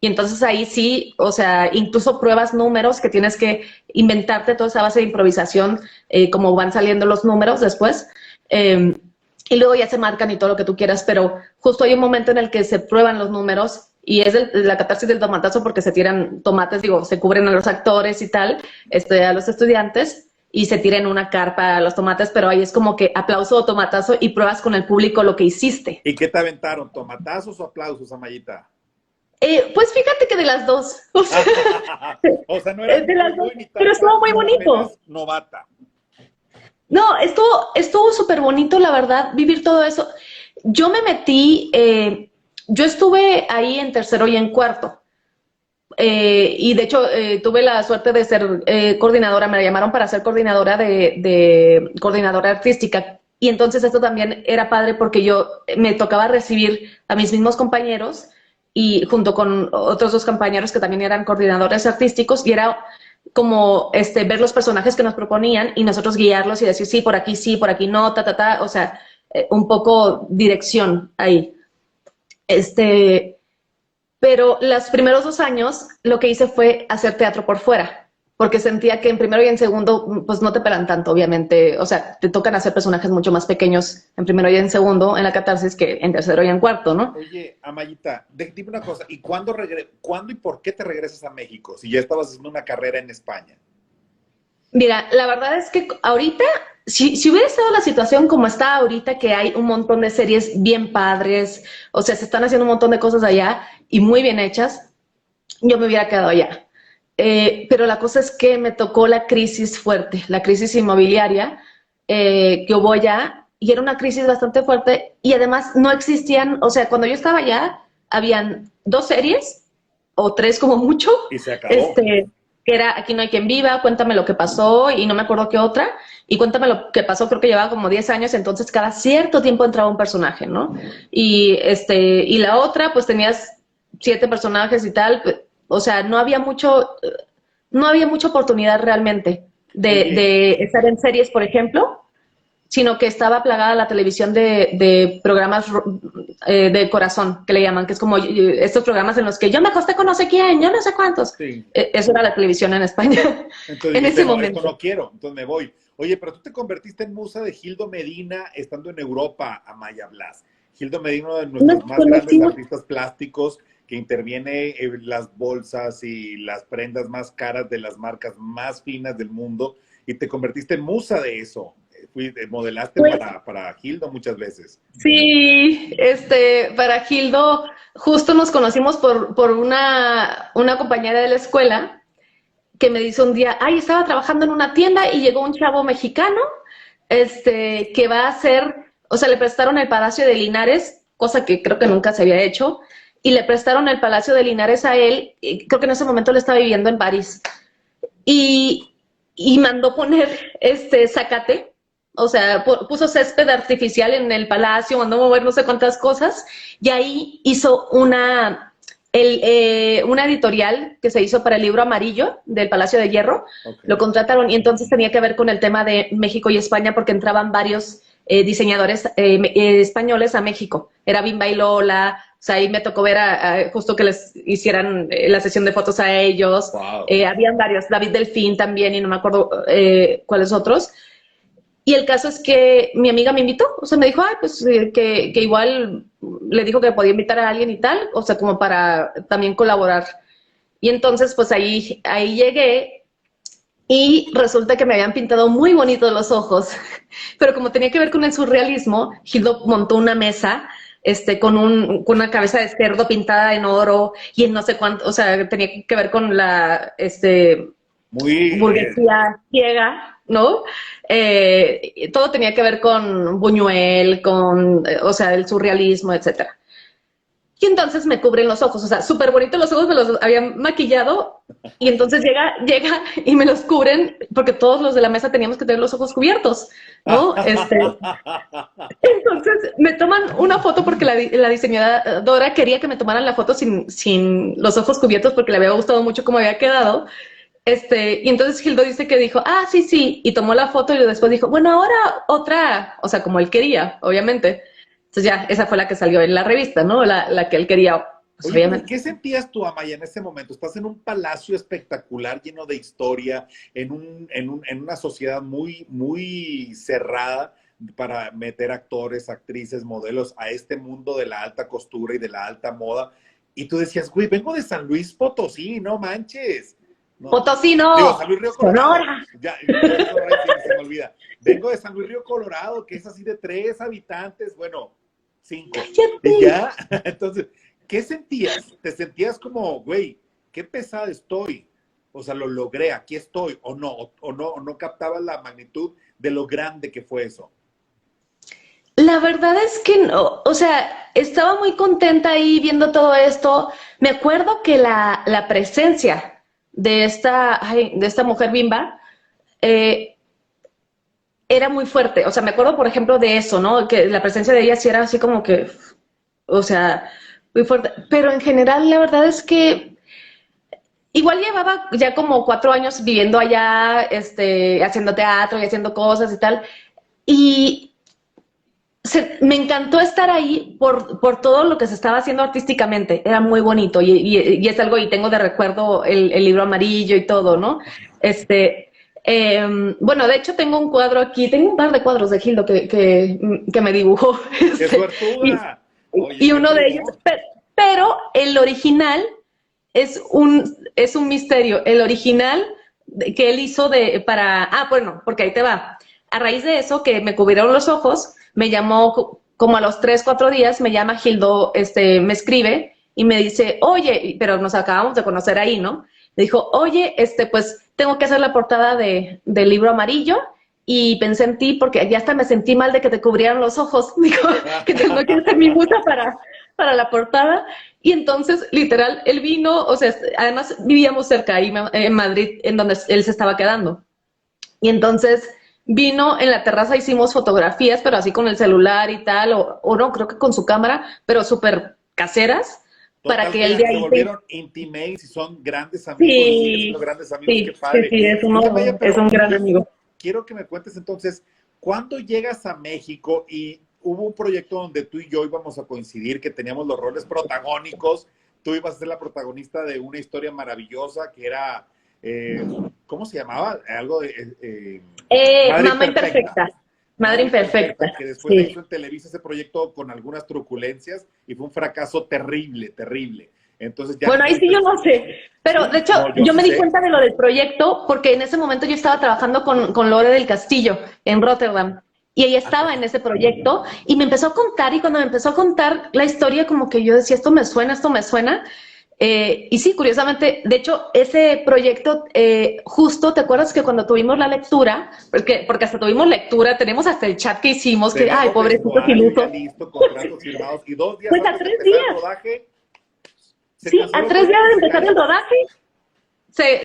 Y entonces ahí sí, o sea, incluso pruebas números que tienes que inventarte toda esa base de improvisación, como van saliendo los números después. Y luego ya se marcan y todo lo que tú quieras, pero justo hay un momento en el que se prueban los números y es la catarsis del tomatazo porque se tiran tomates, digo, se cubren a los actores y tal, a los estudiantes, y se tiran una carpa a los tomates, pero ahí es como que aplauso o tomatazo y pruebas con el público lo que hiciste. ¿Y qué te aventaron? ¿Tomatazos o aplausos, Amayita? Pues fíjate que de las dos. O sea, no era de las dos, ni tan pero estuvo muy bonito. Novata. No, estuvo súper bonito, la verdad, vivir todo eso. Yo me metí, yo estuve ahí en tercero y en cuarto. Y de hecho tuve la suerte de ser coordinadora, me la llamaron para ser coordinadora de coordinadora artística. Y entonces esto también era padre porque yo me tocaba recibir a mis mismos compañeros y junto con otros dos compañeros que también eran coordinadores artísticos, y era como ver los personajes que nos proponían y nosotros guiarlos y decir sí, por aquí no, o sea, un poco dirección ahí. Pero los primeros 2 años lo que hice fue hacer teatro por fuera, porque sentía que en primero y en segundo pues no te pelan tanto, obviamente, o sea, te tocan hacer personajes mucho más pequeños en primero y en segundo en la catarsis que en tercero y en cuarto, ¿no? Oye, Amayita, dime una cosa, ¿y cuándo y por qué te regresas a México si ya estabas haciendo una carrera en España? Mira, la verdad es que ahorita, si hubiera estado la situación como está ahorita, que hay un montón de series bien padres, o sea, se están haciendo un montón de cosas allá y muy bien hechas, yo me hubiera quedado allá. Pero la cosa es que me tocó la crisis fuerte, la crisis inmobiliaria que hubo allá, y era una crisis bastante fuerte, y además no existían, o sea, cuando yo estaba allá, habían 2 series, o 3 como mucho, Y se acabó. que era Aquí no hay quien viva, Cuéntame lo que pasó, y no me acuerdo qué otra, y Cuéntame lo que pasó, creo que llevaba como 10 años, entonces cada cierto tiempo entraba un personaje, ¿no? Y la otra, pues tenías 7 personajes y tal, o sea, no había mucha oportunidad realmente de estar en series, por ejemplo, sino que estaba plagada la televisión de programas de corazón, que le llaman, que es como estos programas en los que yo me acosté con no sé quién, yo no sé cuántos. Sí. Eso era la televisión en España. Entonces, en ese momento. Esto no quiero, entonces me voy. Oye, pero tú te convertiste en musa de Gildo Medina estando en Europa, Amaya Blas. Gildo Medina, uno de nuestros más grandes artistas plásticos, que interviene en las bolsas y las prendas más caras de las marcas más finas del mundo, y te convertiste en musa de eso. Modelaste pues, para Gildo muchas veces. Sí, para Gildo justo nos conocimos por una compañera de la escuela que me dice un día, estaba trabajando en una tienda y llegó un chavo mexicano que va a hacer, o sea, le prestaron el Palacio de Linares, cosa que creo que nunca se había hecho, y le prestaron el Palacio de Linares a él, y creo que en ese momento él estaba viviendo en París, y mandó poner zacate, o sea, puso césped artificial en el palacio, mandó mover no sé cuántas cosas, y ahí hizo una editorial que se hizo para el libro amarillo del Palacio de Hierro. Okay. Lo contrataron y entonces tenía que ver con el tema de México y España porque entraban varios diseñadores españoles a México. Era Bimba y Lola, o sea, ahí me tocó ver justo que les hicieran la sesión de fotos a ellos. Wow. Habían varios, David Delfín también, y no me acuerdo cuáles otros. Y el caso es que mi amiga me invitó, o sea, me dijo, pues que igual le dijo que podía invitar a alguien y tal, o sea, como para también colaborar. Y entonces, pues ahí llegué y resulta que me habían pintado muy bonitos los ojos, pero como tenía que ver con el surrealismo, Gildo montó una mesa con una cabeza de cerdo pintada en oro y en no sé cuánto, o sea, tenía que ver con la burguesía ciega, ¿no? Todo tenía que ver con Buñuel, o sea, el surrealismo, etcétera. Y entonces me cubren los ojos, o sea, súper bonitos los ojos, me los habían maquillado, y entonces llega y me los cubren, porque todos los de la mesa teníamos que tener los ojos cubiertos, ¿no? Entonces me toman una foto porque la diseñadora quería que me tomaran la foto sin los ojos cubiertos porque le había gustado mucho cómo había quedado. Y entonces Gildo dice que dijo, sí, y tomó la foto y después dijo, bueno, ahora otra, o sea, como él quería, obviamente. Entonces ya, esa fue la que salió en la revista, ¿no? La que él quería pues, Oye, obviamente. ¿qué sentías tú, Amaya, en ese momento? Estás en un palacio espectacular, lleno de historia, en una sociedad muy, muy cerrada para meter actores, actrices, modelos a este mundo de la alta costura y de la alta moda. Y tú decías, güey, vengo de San Luis Potosí, no manches. No, Potosí, digo, no, San Luis Río Colorado. Sonora. Ya, se me olvida. Vengo de San Luis Río Colorado, que es así de 3 habitantes, bueno, 5. Cállate. Y ya, entonces, ¿qué sentías? ¿Te sentías como, güey, qué pesada estoy? O sea, lo logré, aquí estoy, o no captabas la magnitud de lo grande que fue eso. La verdad es que no, o sea, estaba muy contenta ahí viendo todo esto. Me acuerdo que la presencia de esta mujer bimba era muy fuerte. O sea, me acuerdo, por ejemplo, de eso, ¿no? Que la presencia de ella sí era así como que, o sea, muy fuerte. Pero en general, la verdad es que igual llevaba ya como 4 años viviendo allá, haciendo teatro y haciendo cosas y tal. Y me encantó estar ahí por todo lo que se estaba haciendo artísticamente. Era muy bonito y es algo, y tengo de recuerdo el libro amarillo y todo, ¿no? Bueno, de hecho tengo un cuadro aquí, tengo un par de cuadros de Gildo que me dibujó. ¡Qué suertuda! Oye, Y uno de ellos, pero el original es un misterio. El original que él hizo bueno, porque ahí te va. A raíz de eso, que me cubrieron los ojos, me llamó como a los 3, 4 días, me llama Gildo, me escribe y me dice, oye, pero nos acabamos de conocer ahí, ¿no? Me dijo, oye, pues tengo que hacer la portada del libro amarillo y pensé en ti porque ya hasta me sentí mal de que te cubrieran los ojos. Dijo que tengo que hacer mi musa para la portada. Y entonces, literal, él vino, o sea, además vivíamos cerca ahí en Madrid, en donde él se estaba quedando. Y entonces vino en la terraza, hicimos fotografías, pero así con el celular y tal, o no, creo que con su cámara, pero súper caseras, total, para que él de ahí se volvieron intimates y son grandes amigos, sí, siguen siendo grandes amigos, sí, qué padre. sí, es un gran amigo. Quiero que me cuentes entonces, ¿cuándo llegas a México? Y hubo un proyecto donde tú y yo íbamos a coincidir, que teníamos los roles protagónicos, tú ibas a ser la protagonista de una historia maravillosa que era, ¿cómo se llamaba? Algo de... Mamá Imperfecta. Madre Imperfecta. Que después se hizo en Televisa ese proyecto con algunas truculencias y fue un fracaso terrible, terrible. Entonces ya bueno, ahí sí yo no sé. Pero sí, de hecho, no, yo me sí di cuenta de lo del proyecto porque en ese momento yo estaba trabajando con Lore del Castillo en Rotterdam. Y ella estaba en ese proyecto y me empezó a contar, y cuando me empezó a contar la historia, como que yo decía, esto me suena, esto me suena. Y sí, curiosamente, de hecho, ese proyecto, justo, ¿te acuerdas que cuando tuvimos la lectura, porque hasta tuvimos lectura, tenemos hasta el chat que hicimos, que, ay, pobrecitos ilusos. Listo, contratos firmados, y 2 días pues antes a 3 de días. el rodaje, sí, a 3 días de empezar el rodaje,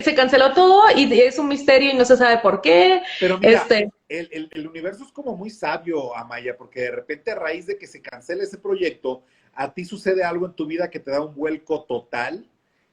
se canceló todo y es un misterio y no se sabe por qué. Pero mira, el universo es como muy sabio, Amaya, porque de repente a raíz de que se cancele ese proyecto, a ti sucede algo en tu vida que te da un vuelco total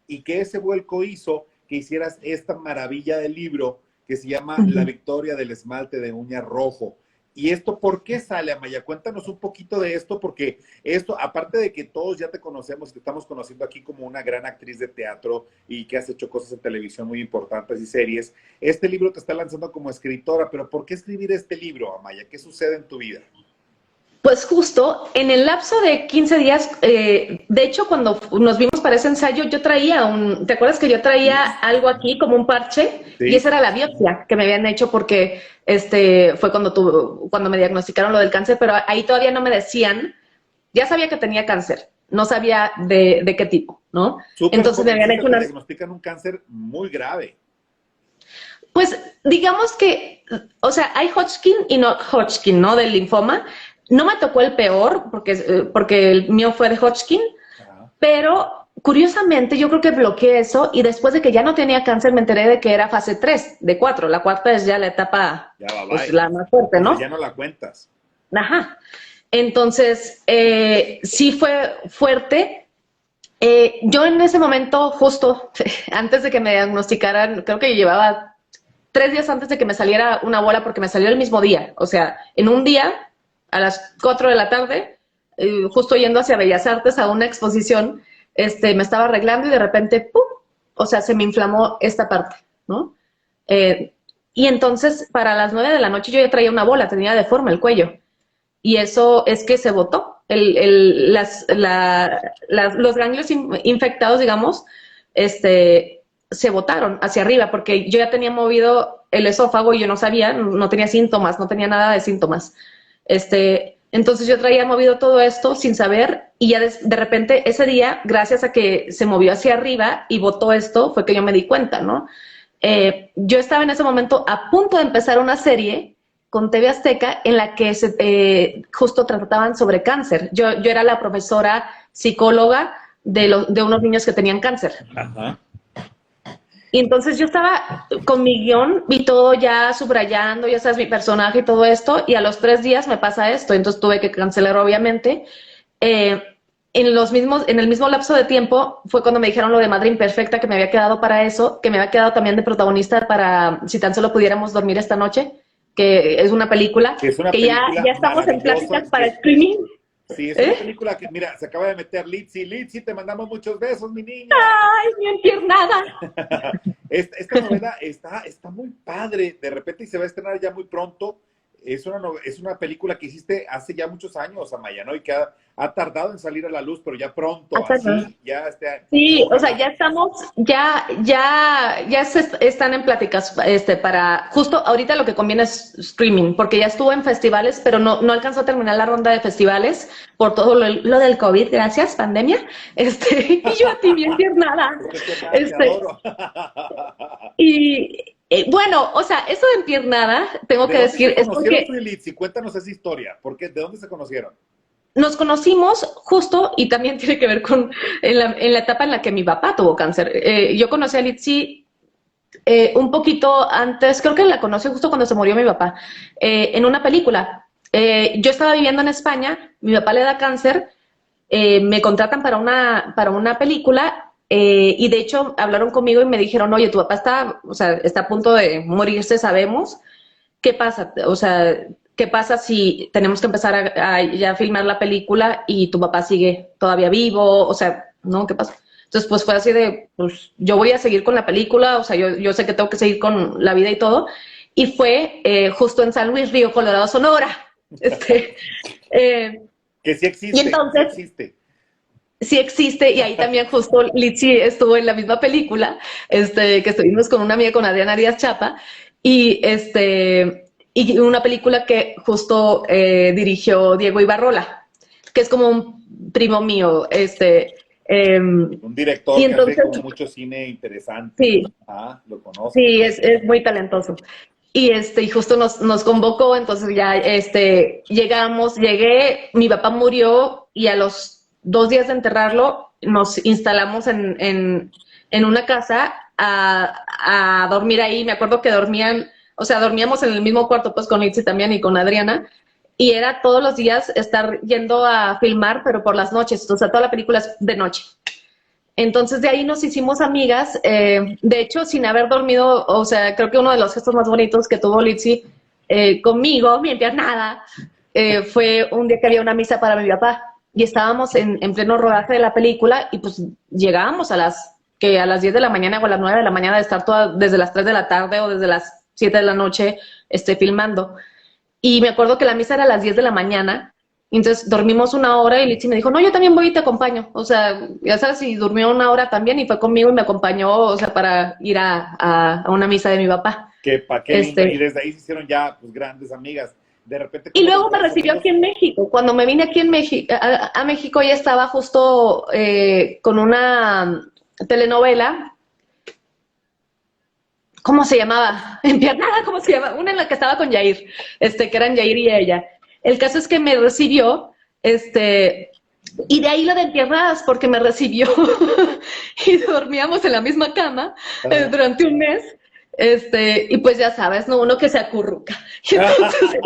y que ese vuelco hizo que hicieras esta maravilla del libro que se llama La victoria del esmalte de uña rojo. ¿Y esto por qué sale, Amaya? Cuéntanos un poquito de esto, porque esto, aparte de que todos ya te conocemos y te estamos conociendo aquí como una gran actriz de teatro y que has hecho cosas en televisión muy importantes y series, este libro te está lanzando como escritora, pero ¿por qué escribir este libro, Amaya? ¿Qué sucede en tu vida? Pues justo, en el lapso de 15 días, de hecho, cuando nos vimos para ese ensayo, yo traía ¿te acuerdas que yo traía algo aquí como un parche? Sí. Y esa era la biopsia que me habían hecho porque fue cuando me diagnosticaron lo del cáncer, pero ahí todavía no me decían, ya sabía que tenía cáncer, no sabía de qué tipo, ¿no? Entonces me habían hecho te diagnostican un cáncer muy grave. Pues digamos que, o sea, hay Hodgkin y no Hodgkin, ¿no? Del linfoma. No me tocó el peor, porque el mío fue de Hodgkin, pero curiosamente yo creo que bloqueé eso y después de que ya no tenía cáncer me enteré de que era fase 3 de 4. La cuarta es ya la etapa, pues, la más fuerte, ¿no? Ya no la cuentas. Ajá. Entonces, sí fue fuerte. Yo en ese momento, justo antes de que me diagnosticaran, creo que llevaba 3 días antes de que me saliera una bola, porque me salió el mismo día. O sea, en un día, a las 4 de la tarde, justo yendo hacia Bellas Artes a una exposición, me estaba arreglando y de repente, ¡pum! O sea, se me inflamó esta parte, ¿no? Y entonces, para las 9 de la noche yo ya traía una bola, tenía deforme el cuello. Y eso es que se botó. Los ganglios infectados, digamos, se botaron hacia arriba, porque yo ya tenía movido el esófago y yo no sabía, no tenía síntomas, no tenía nada de síntomas. Entonces yo traía movido todo esto sin saber, y ya de repente ese día, gracias a que se movió hacia arriba y botó esto, fue que yo me di cuenta, ¿no? Yo estaba en ese momento a punto de empezar una serie con TV Azteca en la que justo trataban sobre cáncer. Yo era la profesora psicóloga de unos niños que tenían cáncer. Ajá. Y entonces yo estaba con mi guión y todo ya subrayando, ya sabes, mi personaje y todo esto, y a los 3 días me pasa esto, entonces tuve que cancelar, obviamente. En el mismo lapso de tiempo fue cuando me dijeron lo de Madre Imperfecta, que me había quedado para eso, que me había quedado también de protagonista para Si tan solo pudiéramos dormir esta noche, que es una película, que ya estamos en pláticas para streaming. Sí, es una película que, mira, se acaba de meter Litzy. Litzy, te mandamos muchos besos, mi niña. ¡Ay, mi empiernada! Esta novela está muy padre. De repente, y se va a estrenar ya muy pronto. Es una película que hiciste hace ya muchos años, Amaya, ¿no? Y que ha tardado en salir a la luz, pero ya pronto, así, ya está. Sí, o sea, ya estamos, ya están en pláticas, para, justo ahorita lo que conviene es streaming, porque ya estuvo en festivales, pero no alcanzó a terminar la ronda de festivales por todo lo del COVID, gracias, pandemia, y yo a ti bien nada. Bueno, o sea, eso de empiernada, tengo que decir, es porque... Litzy? Cuéntanos esa historia, ¿de dónde se conocieron? Nos conocimos justo, y también tiene que ver con en la etapa en la que mi papá tuvo cáncer. Yo conocí a Litzy un poquito antes, creo que la conocí justo cuando se murió mi papá, en una película. Yo estaba viviendo en España, mi papá le da cáncer, me contratan para una película, y de hecho hablaron conmigo y me dijeron, oye, tu papá está a punto de morirse, sabemos. ¿Qué pasa? O sea, ¿qué pasa si tenemos que empezar a ya filmar la película y tu papá sigue todavía vivo? O sea, ¿no? ¿Qué pasa? Entonces, pues fue así de, pues yo voy a seguir con la película, o sea, yo sé que tengo que seguir con la vida y todo. Y fue justo en San Luis Río, Colorado, Sonora. Que sí existe. Y entonces, sí existe, y ahí también justo Litzy estuvo en la misma película, que estuvimos con una amiga, con Adriana Díaz Chapa, y una película que justo dirigió Diego Ibarrola, que es como un primo mío, un director y entonces, que hace como mucho cine interesante. Sí. Lo conozco. Sí, es muy talentoso. Y justo nos convocó, entonces ya llegué, mi papá murió, y a los 2 días de enterrarlo nos instalamos en una casa a dormir ahí. Me acuerdo que dormíamos en el mismo cuarto, pues con Litzy también y con Adriana, y era todos los días estar yendo a filmar, pero por las noches, o sea, toda la película es de noche. Entonces de ahí nos hicimos amigas, de hecho sin haber dormido, o sea, creo que uno de los gestos más bonitos que tuvo Litzy conmigo, mi empiernada, fue un día que había una misa para mi papá, y estábamos en pleno rodaje de la película, y pues llegábamos a las 10 de la mañana o a las 9 de la mañana de estar desde las 3 de la tarde o desde las 7 de la noche filmando. Y me acuerdo que la misa era a las 10 de la mañana, y entonces dormimos 1 hora, y Litzy me dijo, no, yo también voy y te acompaño. O sea, ya sabes, y durmió 1 hora también, y fue conmigo y me acompañó, o sea, para ir a una misa de mi papá. Y desde ahí se hicieron ya, pues, grandes amigas. De repente, y luego me recibió aquí en México. Cuando me vine aquí en México, a México, ella estaba justo con una telenovela. ¿Cómo se llamaba? Empiernada, ¿cómo se llama? Una en la que estaba con Yair, que eran Yair y ella. El caso es que me recibió, y de ahí lo de empiernadas, porque me recibió y dormíamos en la misma cama durante un mes. Y pues ya sabes, ¿no? Uno que se acurruca. Y entonces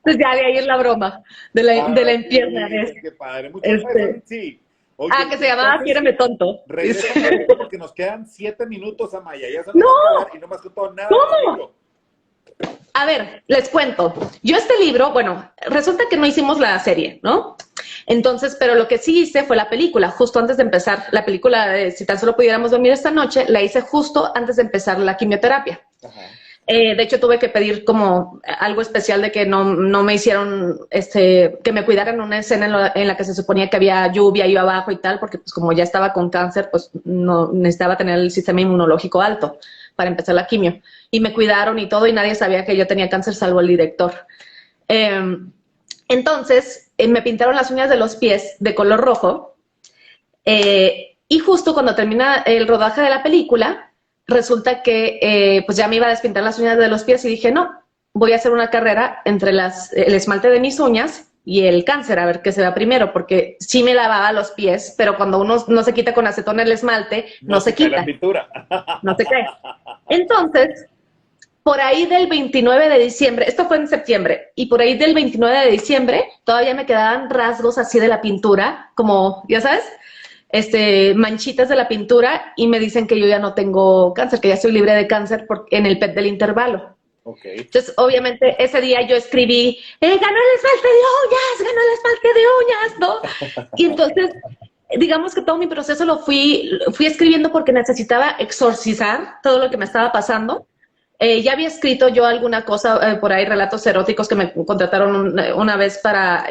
ya de ahí es la broma de la empiernadez. Qué padre. Muchas gracias, sí. Oye, que se llamaba Quiéreme Tonto. Regresa porque nos quedan 7 minutos, Amaya. Ya ¡No! Y no me has contado nada. ¿Cómo? A ver, les cuento. Yo este libro, bueno, resulta que no hicimos la serie, ¿no? Entonces, pero lo que sí hice fue la película, justo antes de empezar. La película de Si tan solo pudiéramos dormir esta noche, la hice justo antes de empezar la quimioterapia. Ajá. De hecho, tuve que pedir como algo especial de que no me hicieron, que me cuidaran en una escena en la que se suponía que había lluvia y abajo y tal, porque pues como ya estaba con cáncer, pues no necesitaba tener el sistema inmunológico alto para empezar la quimio. Y me cuidaron y todo, y nadie sabía que yo tenía cáncer salvo el director. Entonces, me pintaron las uñas de los pies de color rojo, y justo cuando termina el rodaje de la película, resulta que pues ya me iba a despintar las uñas de los pies y dije, no, voy a hacer una carrera entre el esmalte de mis uñas y el cáncer, a ver qué se va primero, porque sí me lavaba los pies, pero cuando uno no se quita con acetona el esmalte, no se quita. La pintura. No se cae. Entonces, por ahí del 29 de diciembre, esto fue en septiembre, y por ahí del 29 de diciembre todavía me quedaban rasgos así de la pintura, como, ya sabes, manchitas de la pintura, y me dicen que yo ya no tengo cáncer, que ya estoy libre de cáncer en el PET del intervalo. Okay. Entonces, obviamente, ese día yo escribí, ganó el esmalte de uñas, ¿no? Y entonces, digamos que todo mi proceso lo fui escribiendo porque necesitaba exorcizar todo lo que me estaba pasando. Ya había escrito yo alguna cosa por ahí, relatos eróticos que me contrataron una vez para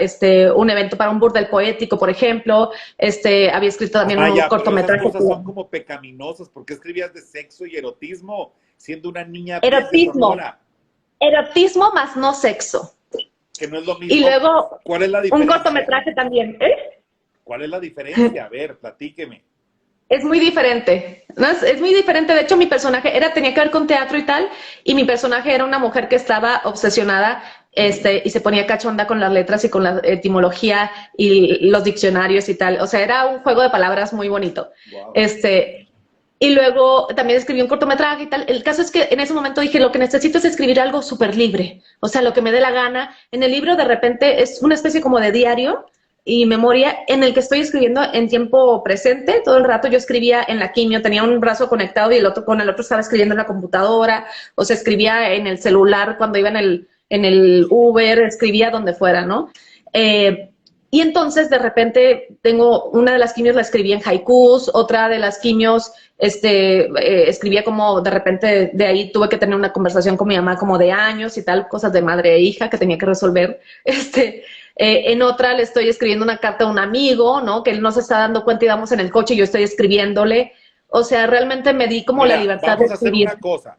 un evento, para un burdel poético, por ejemplo. Había escrito también un cortometraje. Esas cosas son como pecaminosas. ¿Por qué escribías de sexo y erotismo siendo una niña? Erotismo más no sexo. Que no es lo mismo. Y luego, ¿cuál es la diferencia? Un cortometraje también. ¿Cuál es la diferencia? A ver, platíqueme. Es muy diferente, ¿no? Es muy diferente. De hecho, mi personaje tenía que ver con teatro y tal, y mi personaje era una mujer que estaba obsesionada y se ponía cachonda con las letras y con la etimología y los diccionarios y tal. O sea, era un juego de palabras muy bonito. Wow. Y luego también escribí un cortometraje y tal. El caso es que en ese momento dije, lo que necesito es escribir algo súper libre. O sea, lo que me dé la gana. En el libro, de repente, es una especie como de diario y memoria en el que estoy escribiendo en tiempo presente. Todo el rato yo escribía en la quimio, tenía un brazo conectado y con el otro estaba escribiendo en la computadora, o sea, escribía en el celular cuando iba en el Uber, escribía donde fuera, ¿no? Y entonces, de repente, una de las quimios la escribí en haikus, otra de las quimios escribía como, de repente, de ahí tuve que tener una conversación con mi mamá como de años y tal, cosas de madre e hija que tenía que resolver, en otra le estoy escribiendo una carta a un amigo, ¿no? Que él no se está dando cuenta y vamos en el coche y yo estoy escribiéndole. O sea, realmente me di como la libertad de escribir. Vamos a hacer una cosa.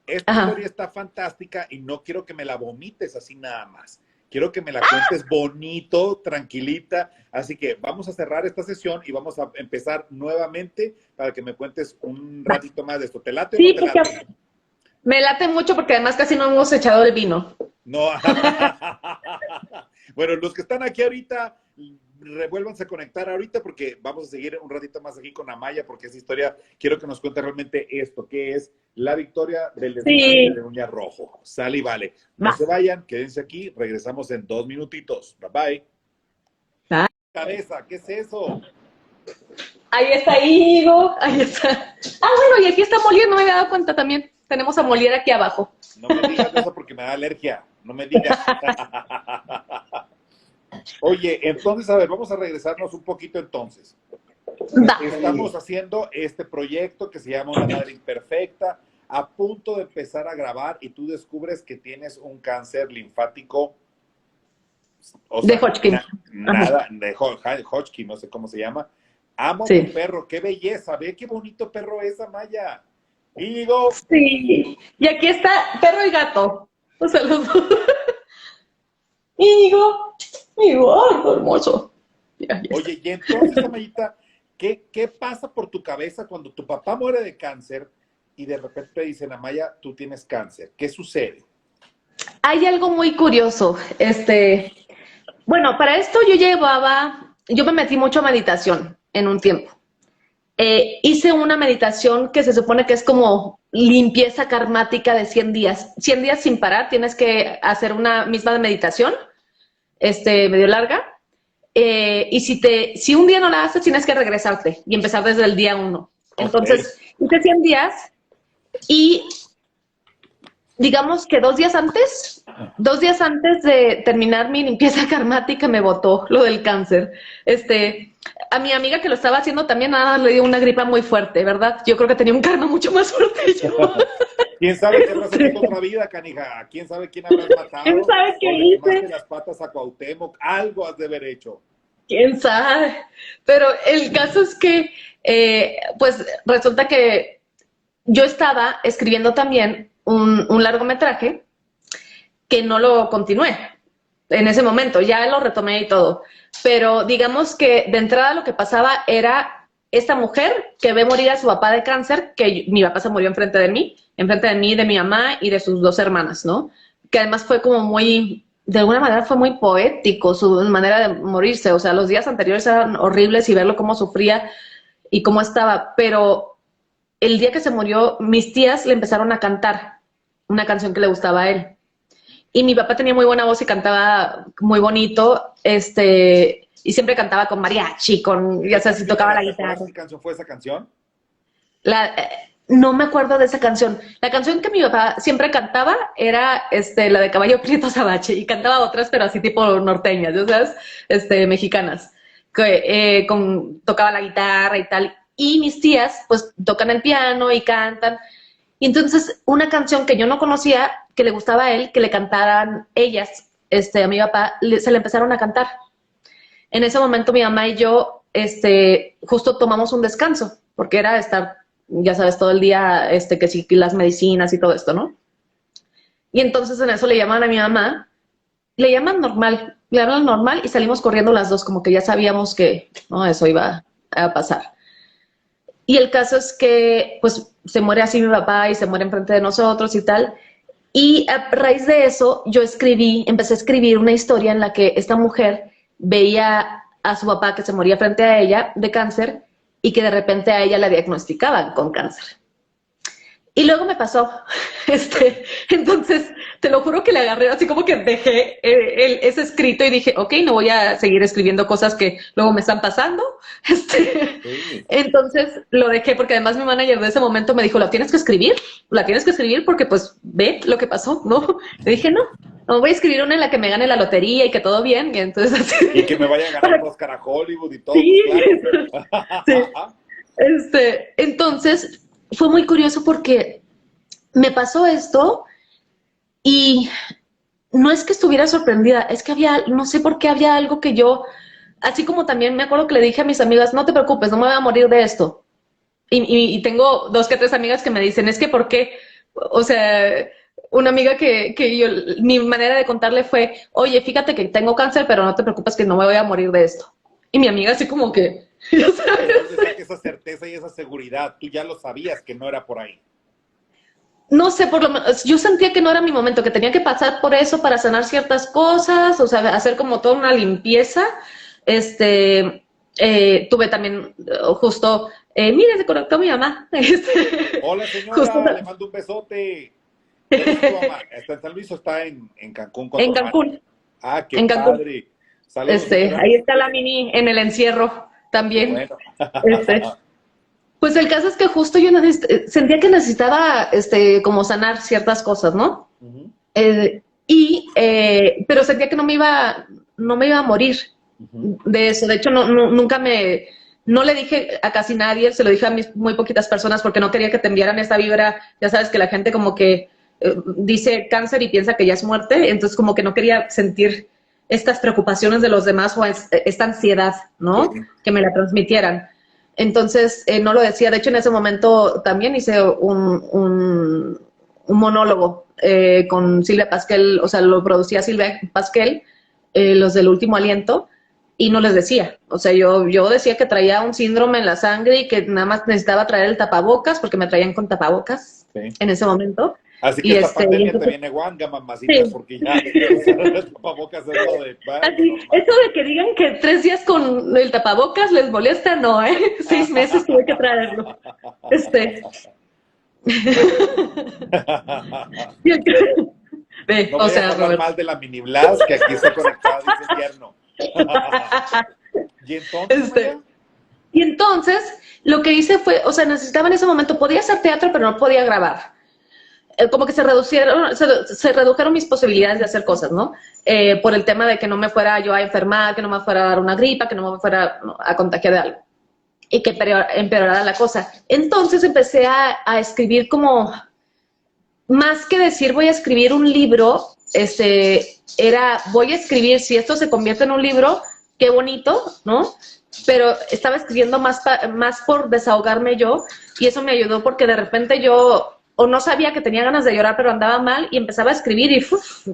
Esta historia está fantástica y no quiero que me la vomites así nada más. Quiero que me la cuentes bonito, tranquilita. Así que vamos a cerrar esta sesión y vamos a empezar nuevamente para que me cuentes un ratito más de esto. ¿Te late o no te late? Me late mucho porque además casi no hemos echado el vino. No. Bueno, los que están aquí ahorita, revuélvanse a conectar ahorita porque vamos a seguir un ratito más aquí con Amaya, porque esa historia, quiero que nos cuente realmente esto, que es la victoria del desmalte de uña rojo. Sale y vale. No se vayan, quédense aquí, regresamos en 2 minutitos. Bye bye. Cabeza, ¿qué es eso? Ahí está Íñigo, ahí está. Bueno, y aquí está Molière, no me había dado cuenta también. Tenemos a Molière aquí abajo. No me digas eso porque me da alergia. No me digas. Oye, entonces, a ver, vamos a regresarnos un poquito entonces. Estamos haciendo este proyecto que se llama Una Madre Imperfecta, a punto de empezar a grabar y tú descubres que tienes un cáncer linfático. O sea, de Hodgkin. De Hodgkin, no sé cómo se llama. Amo mi perro, qué belleza, ve qué bonito perro es, Amaya. Íñigo. Sí, y aquí está perro y gato. O sea, los dos. Íñigo, ay, hermoso. Ya oye, y entonces, Amayita, ¿qué pasa por tu cabeza cuando tu papá muere de cáncer y de repente te dicen, Amaya, tú tienes cáncer? ¿Qué sucede? Hay algo muy curioso. Bueno, para esto yo me metí mucho a meditación en un tiempo. Hice una meditación que se supone que es como limpieza karmática de 100 días. 100 días sin parar, tienes que hacer una misma meditación, medio larga. Y si un día no la haces, tienes que regresarte y empezar desde el día 1. Entonces, hice 100 días y digamos que 2 días antes de terminar mi limpieza karmática me botó lo del cáncer. A mi amiga que lo estaba haciendo también nada, le dio una gripa muy fuerte, ¿verdad? Yo creo que tenía un karma mucho más fuerte yo. ¿Quién sabe qué habrás hecho en otra vida, canija? ¿Quién sabe quién habrás matado? ¿Quién sabe qué ¿O le hice? quemaste las patas a Cuauhtémoc? Algo has de haber hecho. ¿Quién sabe? Pero el caso es que, pues resulta que yo estaba escribiendo también un largometraje que no lo continué en ese momento, ya lo retomé y todo. Pero digamos que de entrada lo que pasaba era esta mujer que ve morir a su papá de cáncer, que mi papá se murió enfrente de mí, de mi mamá y de sus 2 hermanas, ¿no? Que además fue como muy, de alguna manera fue muy poético su manera de morirse. O sea, los días anteriores eran horribles y verlo cómo sufría y cómo estaba. Pero el día que se murió, mis tías le empezaron a cantar una canción que le gustaba a él. Y mi papá tenía muy buena voz y cantaba muy bonito, y siempre cantaba con mariachi, ya sabes, si tocaba la guitarra. ¿Qué canción fue esa canción? No me acuerdo de esa canción. La canción que mi papá siempre cantaba era la de Caballo Prieto Sabache, y cantaba otras, pero así tipo norteñas, ¿ya sabes? Mexicanas. Que tocaba la guitarra y tal. Y mis tías, pues, tocan el piano y cantan. Y entonces, una canción que yo no conocía, que le gustaba a él, que le cantaran ellas, a mi papá, se le empezaron a cantar. En ese momento mi mamá y yo, justo tomamos un descanso, porque era estar, ya sabes, todo el día, que sí, las medicinas y todo esto, ¿no? Y entonces en eso le llaman a mi mamá, le llaman normal, le hablan normal y salimos corriendo las dos, como que ya sabíamos que, no, eso iba a pasar. Y el caso es que, pues, se muere así mi papá y se muere enfrente de nosotros y tal. Y a raíz de eso, empecé a escribir una historia en la que esta mujer veía a su papá que se moría frente a ella de cáncer y que de repente a ella la diagnosticaban con cáncer. Y luego me pasó, entonces, te lo juro que le agarré, así como que dejé ese escrito y dije, ok, no voy a seguir escribiendo cosas que luego me están pasando. Entonces lo dejé porque además mi manager de ese momento me dijo, la tienes que escribir porque pues ve lo que pasó, ¿no? Le dije, no voy a escribir una en la que me gane la lotería y que todo bien, y entonces así. Y que me vaya a ganar Oscar a Hollywood y todo. Sí, pues, claro. sí. Entonces fue muy curioso porque me pasó esto y no es que estuviera sorprendida, es que no sé por qué había algo que yo, así como también me acuerdo que le dije a mis amigas, no te preocupes, no me voy a morir de esto. Y tengo 2 que 3 amigas que me dicen, es que ¿por qué? O sea, una amiga que mi manera de contarle fue, oye, fíjate que tengo cáncer, pero no te preocupes que no me voy a morir de esto. Y mi amiga así como que, ¿de dónde saca esa certeza y esa seguridad? Tú ya lo sabías que no era por ahí. No sé, por lo menos, yo sentía que no era mi momento, que tenía que pasar por eso para sanar ciertas cosas, o sea, hacer como toda una limpieza. Tuve también justo, mire, se conectó mi mamá. Hola, señora, justo, le mando un besote. ¿Dónde está tu mamá? ¿Está en San Luis o está en Cancún? En Cancún. Ah, qué en Cancún. padre. Saludos, ahí está la Mini en el encierro también. Bueno. Pues el caso es que justo yo sentía que necesitaba como sanar ciertas cosas, ¿no? Uh-huh. Pero sentía que no me iba a morir de eso. De hecho, nunca no le dije a casi nadie, se lo dije a muy poquitas personas porque no quería que te enviaran esta vibra. Ya sabes que la gente como que dice cáncer y piensa que ya es muerte, entonces como que no quería sentir estas preocupaciones de los demás o esta ansiedad, ¿no? Sí. Que me la transmitieran. Entonces, no lo decía. De hecho, en ese momento también hice un monólogo con Silvia Pasquel, o sea, lo producía Silvia Pasquel, los del Último Aliento, y no les decía. O sea, yo decía que traía un síndrome en la sangre y que nada más necesitaba traer el tapabocas, porque me traían con tapabocas en ese momento. Así que esta pandemia te viene guanga, mamacita, sí. Porque ya el tapabocas es lo de... Así, eso de que digan que 3 días con el tapabocas les molesta, no, 6 meses tuve que traerlo. No voy a hablar mal de la mini Blas, que aquí está conectada, dice invierno. Y entonces, lo que hice fue, o sea, necesitaba en ese momento, podía hacer teatro, pero no podía grabar. como que se redujeron mis posibilidades de hacer cosas, ¿no? Por el tema de que no me fuera yo a enfermar, que no me fuera a dar una gripa, que no me fuera a contagiar de algo y que empeorara la cosa. Entonces empecé a escribir como, más que decir voy a escribir un libro, voy a escribir, si esto se convierte en un libro, qué bonito, ¿no? Pero estaba escribiendo más por desahogarme yo, y eso me ayudó porque de repente yo o no sabía que tenía ganas de llorar, pero andaba mal y empezaba a escribir y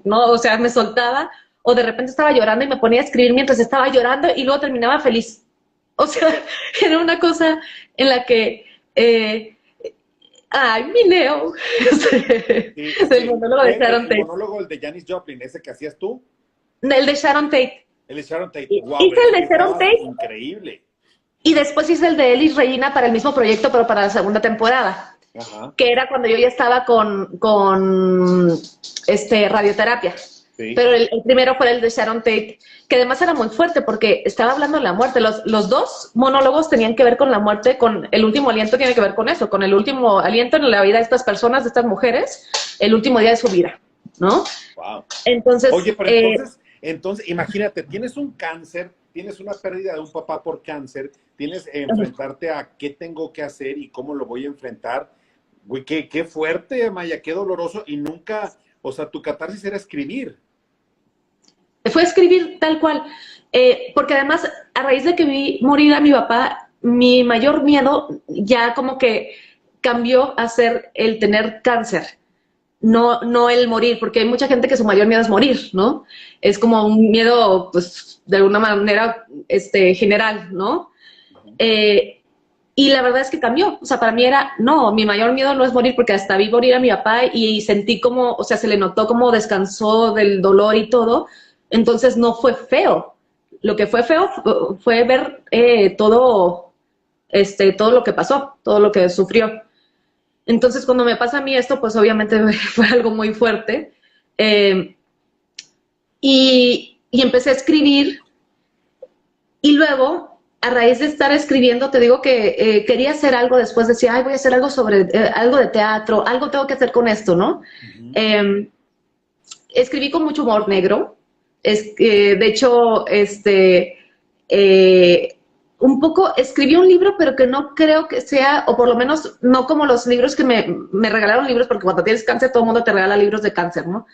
no, o sea, me soltaba, o de repente estaba llorando y me ponía a escribir mientras estaba llorando y luego terminaba feliz. O sea, era una cosa en la que ay, mi Leo. El monólogo de Sharon Tate. El monólogo, el de Janis Joplin, ese que hacías tú. El de Sharon Tate. El de Sharon Tate. Wow, hice el de Sharon Tate. Increíble. Y después hice el de Elis Regina para el mismo proyecto, pero para la segunda temporada. Ajá. Que era cuando yo ya estaba con radioterapia. Sí. Pero el primero fue el de Sharon Tate, que además era muy fuerte porque estaba hablando de la muerte. Los dos monólogos tenían que ver con la muerte, con el último aliento tiene que ver con eso, con el último aliento en la vida de estas personas, de estas mujeres, el último día de su vida, ¿no? Wow. Entonces, oye, pero entonces, imagínate, tienes un cáncer, tienes una pérdida de un papá por cáncer, tienes que enfrentarte a qué tengo que hacer y cómo lo voy a enfrentar. Uy, qué fuerte, Maya, qué doloroso, y nunca, o sea, tu catarsis era escribir. Fue escribir tal cual, porque además, a raíz de que vi morir a mi papá, mi mayor miedo ya como que cambió a ser el tener cáncer, no el morir, porque hay mucha gente que su mayor miedo es morir, ¿no? Es como un miedo, pues, de alguna manera, general, ¿no? Y la verdad es que cambió, o sea, para mí era, no, mi mayor miedo no es morir, porque hasta vi morir a mi papá y sentí como, o sea, se le notó como descansó del dolor y todo. Entonces no fue feo. Lo que fue feo fue ver todo lo que pasó, todo lo que sufrió. Entonces cuando me pasa a mí esto, pues obviamente fue algo muy fuerte. Y empecé a escribir. Y luego, a raíz de estar escribiendo, te digo que quería hacer algo después. Decía, ay, voy a hacer algo sobre algo de teatro, algo tengo que hacer con esto, ¿no? Uh-huh. Escribí con mucho humor negro. De hecho, un poco escribí un libro, pero que no creo que sea, o por lo menos no como los libros que me regalaron libros, porque cuando tienes cáncer todo el mundo te regala libros de cáncer, ¿no?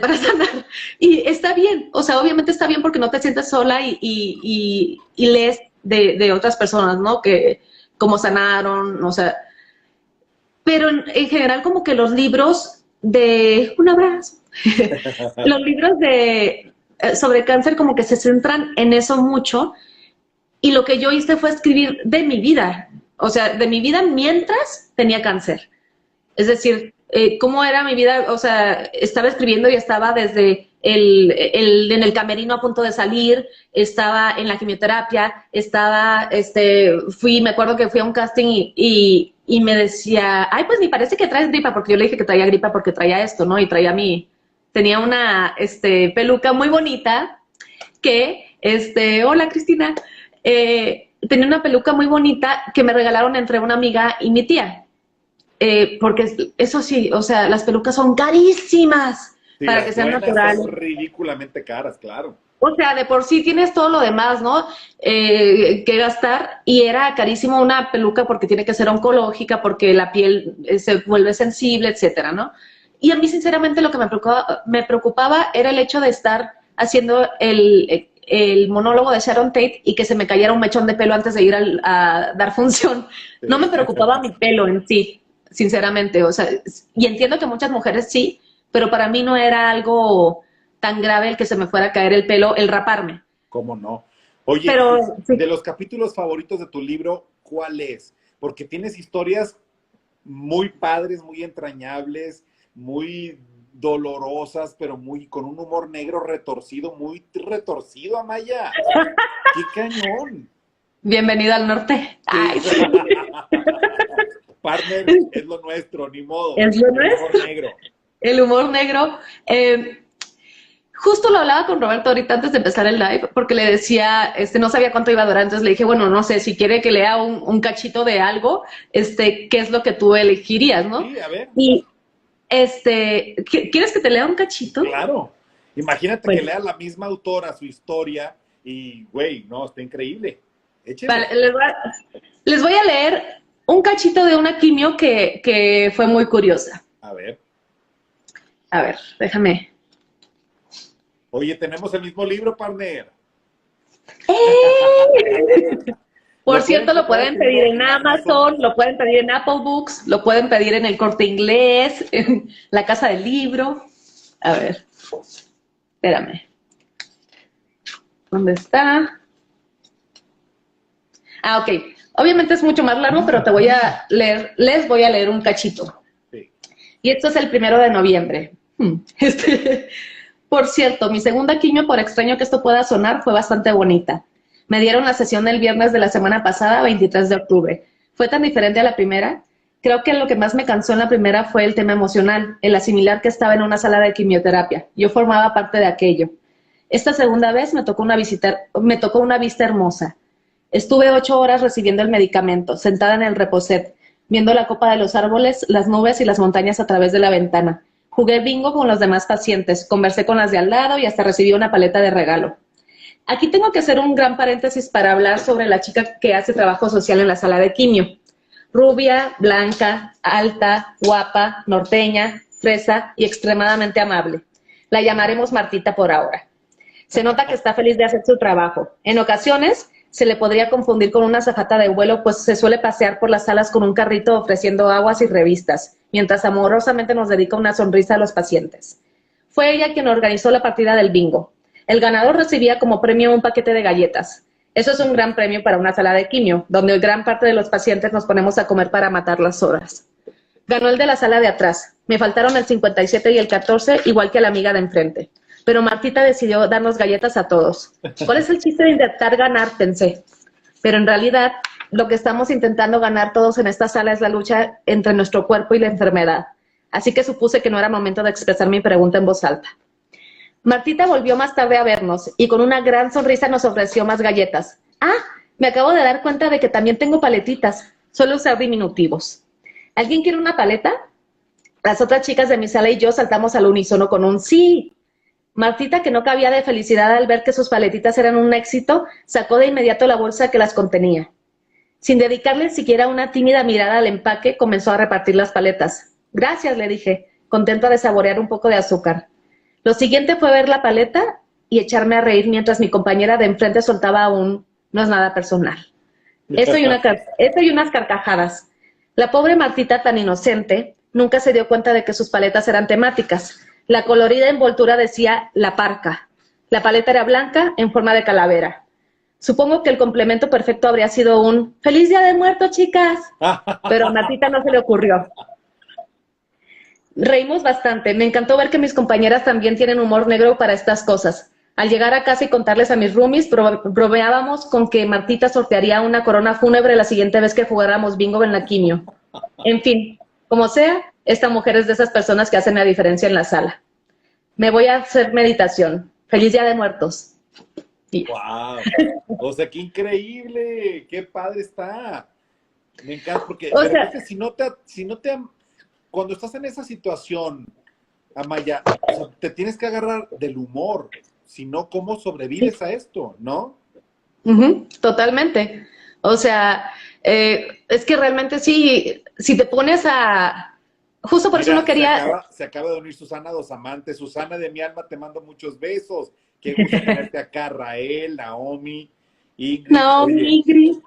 Para sanar. Y está bien, o sea, obviamente está bien porque no te sientes sola y lees de otras personas, ¿no? Que cómo sanaron, o sea. Pero en general como que los libros de... Un abrazo. Los libros sobre cáncer como que se centran en eso mucho, y lo que yo hice fue escribir de mi vida, o sea, de mi vida mientras tenía cáncer. Es decir, cómo era mi vida, o sea, estaba escribiendo y estaba desde en el camerino a punto de salir, estaba en la quimioterapia, me acuerdo que fui a un casting y me decía, ay, pues ni parece que traes gripa, porque yo le dije que traía gripa porque traía esto, ¿no? Y tenía una peluca muy bonita que, hola Cristina, tenía una peluca muy bonita que me regalaron entre una amiga y mi tía, porque eso sí, o sea, las pelucas son carísimas, sí, para que sean naturales. Son ridículamente caras, claro. O sea, de por sí tienes todo lo demás, ¿no? Que gastar, y era carísimo una peluca porque tiene que ser oncológica, porque la piel se vuelve sensible, etcétera, ¿no? Y a mí, sinceramente, lo que me preocupaba era el hecho de estar haciendo el monólogo de Sharon Tate y que se me cayera un mechón de pelo antes de ir a dar función. No me preocupaba mi pelo en sí, sinceramente. O sea, y entiendo que muchas mujeres sí, pero para mí no era algo tan grave el que se me fuera a caer el pelo, el raparme. ¿Cómo no? Oye, pero, sí. De los capítulos favoritos de tu libro, ¿cuál es? Porque tienes historias muy padres, muy entrañables, muy dolorosas, pero con un humor negro retorcido, muy retorcido, Amaya. ¡Qué cañón! Bienvenida al norte. Sí. Ay, sí. Partner, es lo nuestro, ni modo. Es lo nuestro. El humor negro. El humor negro. Justo lo hablaba con Roberto ahorita antes de empezar el live, porque le decía, no sabía cuánto iba a durar, entonces le dije, bueno, no sé, si quiere que lea un cachito de algo, ¿qué es lo que tú elegirías, no? Sí, a ver. Y ¿quieres que te lea un cachito? Claro. Imagínate Pues, que lea la misma autora su historia y, güey, no, está increíble. Échale. vale, les voy a leer un cachito de una quimio que fue muy curiosa. A ver. A ver, déjame. Oye, tenemos el mismo libro, partner. Por Lo cierto, lo pueden pueden pedir en comprar Amazon, lo pueden pedir en Apple Books, lo pueden pedir en el Corte Inglés, en la Casa del Libro. A ver, espérame. ¿Dónde está? Ah, ok. Obviamente es mucho más largo, pero les voy a leer un cachito. Sí. Y esto es el 1 de noviembre. Por cierto, mi segunda quimio, por extraño que esto pueda sonar, fue bastante bonita. Me dieron la sesión el viernes de la semana pasada, 23 de octubre. Fue tan diferente a la primera. Creo que lo que más me cansó en la primera fue el tema emocional, el asimilar que estaba en una sala de quimioterapia. Yo formaba parte de aquello. Esta segunda vez me tocó una vista hermosa. Estuve 8 horas recibiendo el medicamento, sentada en el reposet, viendo la copa de los árboles, las nubes y las montañas a través de la ventana. Jugué bingo con los demás pacientes, conversé con las de al lado y hasta recibí una paleta de regalo. Aquí tengo que hacer un gran paréntesis para hablar sobre la chica que hace trabajo social en la sala de quimio. Rubia, blanca, alta, guapa, norteña, fresa y extremadamente amable. La llamaremos Martita por ahora. Se nota que está feliz de hacer su trabajo. En ocasiones se le podría confundir con una azafata de vuelo, pues se suele pasear por las salas con un carrito ofreciendo aguas y revistas, mientras amorosamente nos dedica una sonrisa a los pacientes. Fue ella quien organizó la partida del bingo. El ganador recibía como premio un paquete de galletas. Eso es un gran premio para una sala de quimio, donde gran parte de los pacientes nos ponemos a comer para matar las horas. Ganó el de la sala de atrás. Me faltaron el 57 y el 14, igual que a la amiga de enfrente. Pero Martita decidió darnos galletas a todos. ¿Cuál es el chiste de intentar ganar? Pensé. Pero en realidad, lo que estamos intentando ganar todos en esta sala es la lucha entre nuestro cuerpo y la enfermedad. Así que supuse que no era momento de expresar mi pregunta en voz alta. Martita volvió más tarde a vernos y con una gran sonrisa nos ofreció más galletas. Ah, me acabo de dar cuenta de que también tengo paletitas. Suelo usar diminutivos. ¿Alguien quiere una paleta? Las otras chicas de mi sala y yo saltamos al unísono con un sí. Martita, que no cabía de felicidad al ver que sus paletitas eran un éxito, sacó de inmediato la bolsa que las contenía. Sin dedicarle siquiera una tímida mirada al empaque, comenzó a repartir las paletas. Gracias, le dije, contenta de saborear un poco de azúcar. Lo siguiente fue ver la paleta y echarme a reír mientras mi compañera de enfrente soltaba un no es nada personal. Eso y unas carcajadas. La pobre Martita, tan inocente, nunca se dio cuenta de que sus paletas eran temáticas. La colorida envoltura decía La Parca. La paleta era blanca en forma de calavera. Supongo que el complemento perfecto habría sido un ¡Feliz Día de Muertos, chicas! Pero a Martita no se le ocurrió. Reímos bastante. Me encantó ver que mis compañeras también tienen humor negro para estas cosas. Al llegar a casa y contarles a mis roomies, bromeábamos con que Martita sortearía una corona fúnebre la siguiente vez que jugáramos bingo en la quimio. En fin, como sea, esta mujer es de esas personas que hacen la diferencia en la sala. Me voy a hacer meditación. Feliz Día de Muertos. ¡Wow! O sea, qué increíble, qué padre está. Me encanta porque O de sea, repente cuando estás en esa situación, Amaya, o sea, te tienes que agarrar del humor, si no, ¿cómo sobrevives a esto, no? Totalmente. O sea, es que realmente sí, si te pones a... Justo por eso Mira, no quería... se acaba de unir Susana Dos Amantes. Susana de mi alma, te mando muchos besos. Qué gusto tenerte acá, Rael, Naomi, Ingrid. No, Ingrid.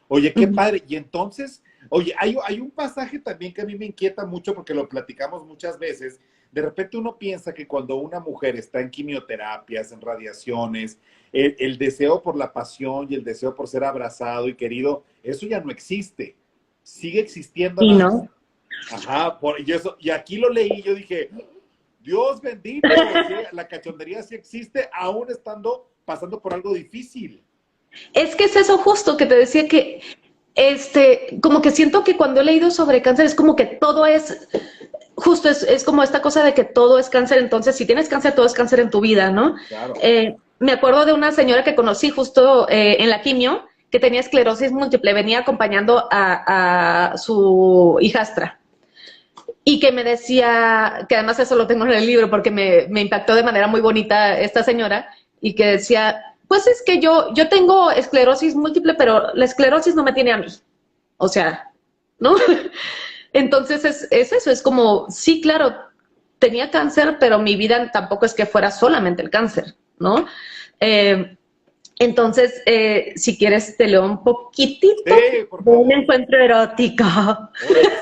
Oye, qué padre. Y entonces, oye, hay un pasaje también que a mí me inquieta mucho porque lo platicamos muchas veces. De repente uno piensa que cuando una mujer está en quimioterapias, en radiaciones, el deseo por la pasión y el deseo por ser abrazado y querido, eso ya no existe. Sigue existiendo. Y no. Ajá, y aquí lo leí, yo dije, Dios bendito, la cachondería sí existe, aún pasando por algo difícil. Es que es eso justo que te decía que, como que siento que cuando he leído sobre cáncer es como que todo es, justo es como esta cosa de que todo es cáncer, entonces si tienes cáncer, todo es cáncer en tu vida, ¿no? Claro. Me acuerdo de una señora que conocí justo en la quimio, que tenía esclerosis múltiple, venía acompañando a su hijastra. y que me decía, que además eso lo tengo en el libro porque me impactó de manera muy bonita esta señora, y que decía, pues es que yo tengo esclerosis múltiple, pero la esclerosis no me tiene a mí. O sea, ¿no? Entonces es eso, es como, sí, claro, tenía cáncer, pero mi vida tampoco es que fuera solamente el cáncer, ¿no? Entonces, si quieres, te leo un poquitito Sí, por de un favor. encuentro erótico. Órale,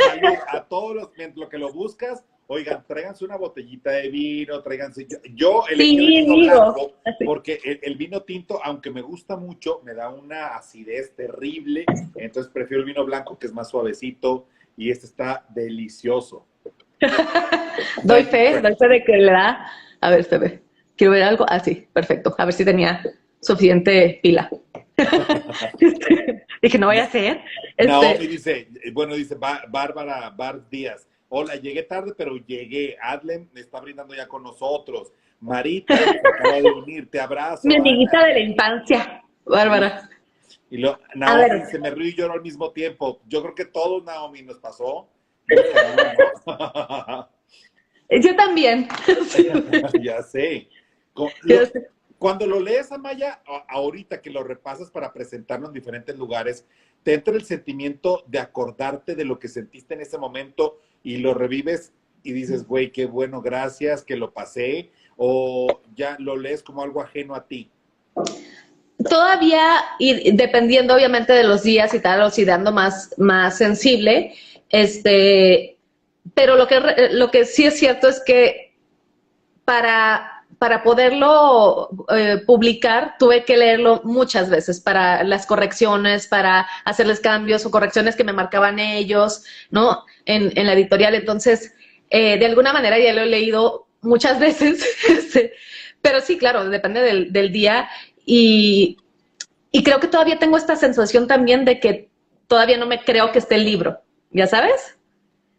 salud a todos lo que lo buscas. Oigan, tráiganse una botellita de vino, tráiganse. Yo elegí el Sí, vino digo. blanco porque el vino tinto, aunque me gusta mucho, me da una acidez terrible. Entonces prefiero el vino blanco, que es más suavecito, y este está delicioso. Doy fe de que le da. A ver, espérame. Quiero ver algo. Ah, sí, perfecto. A ver si tenía suficiente pila. Dije, no vaya a ser. Naomi dice, Bárbara Bar Díaz. Hola, llegué tarde, pero llegué. Adlen me está brindando ya con nosotros. Marita, se acaba de unir, te abrazo. Mi amiguita Ana. de la infancia, Bárbara. Y A Naomi ver, dice, me río y lloro al mismo tiempo. Yo creo que todos, Naomi, nos pasó. yo también. Ya sé. Co- Yo lo- sé. Cuando lo lees, Amaya, ahorita que lo repasas para presentarlo en diferentes lugares, te entra el sentimiento de acordarte de lo que sentiste en ese momento y lo revives y dices, güey, qué bueno, gracias, que lo pasé, o ya lo lees como algo ajeno a ti. Todavía, y dependiendo obviamente de los días y tal, o si dando más sensible, pero lo que sí es cierto es que para poderlo publicar, tuve que leerlo muchas veces para las correcciones, para hacerles cambios o correcciones que me marcaban ellos, ¿no? En la editorial. Entonces, de alguna manera ya lo he leído muchas veces, pero sí, claro, depende del día. Y, y creo que todavía tengo esta sensación también de que todavía no me creo que esté el libro, ¿ya sabes?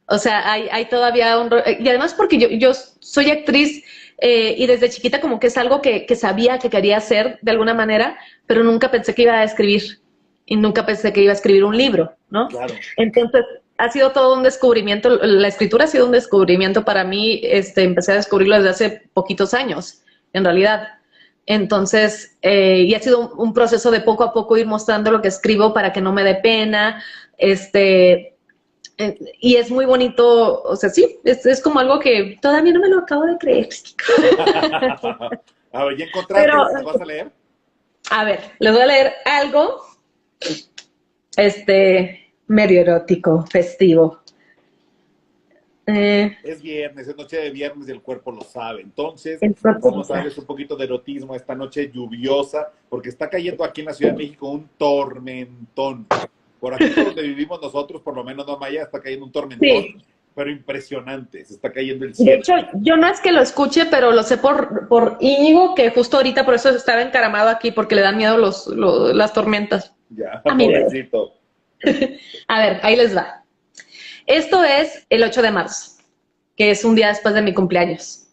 O sea, hay todavía un... Y además porque yo soy actriz y desde chiquita como que es algo que sabía que quería hacer de alguna manera, pero nunca pensé que iba a escribir y nunca pensé que iba a escribir un libro, ¿no? Claro. Entonces, ha sido todo un descubrimiento, la escritura ha sido un descubrimiento para mí, empecé a descubrirlo desde hace poquitos años, en realidad. Entonces, y ha sido un proceso de poco a poco ir mostrando lo que escribo para que no me dé pena, y es muy bonito, o sea, sí, es como algo que todavía no me lo acabo de creer. A ver, ¿ya encontraste Pero, lo que nos vas a leer? a ver, les voy a leer algo, medio erótico, festivo. Es viernes, es noche de viernes y el cuerpo lo sabe. Entonces, El cuerpo vamos a darles un poquito de erotismo a esta noche lluviosa, porque está cayendo aquí en la Ciudad de México un tormentón. Por aquí, por donde vivimos nosotros, por lo menos no Maya, está cayendo un tormentón, Sí. pero impresionante. Se está cayendo el De cielo. hecho, yo no es que lo escuche, pero lo sé por Íñigo, que justo ahorita por eso estaba encaramado aquí, porque le dan miedo las tormentas. Ya, A mi bebé. pobrecito. A ver, ahí les va. Esto es el 8 de marzo, que es un día después de mi cumpleaños.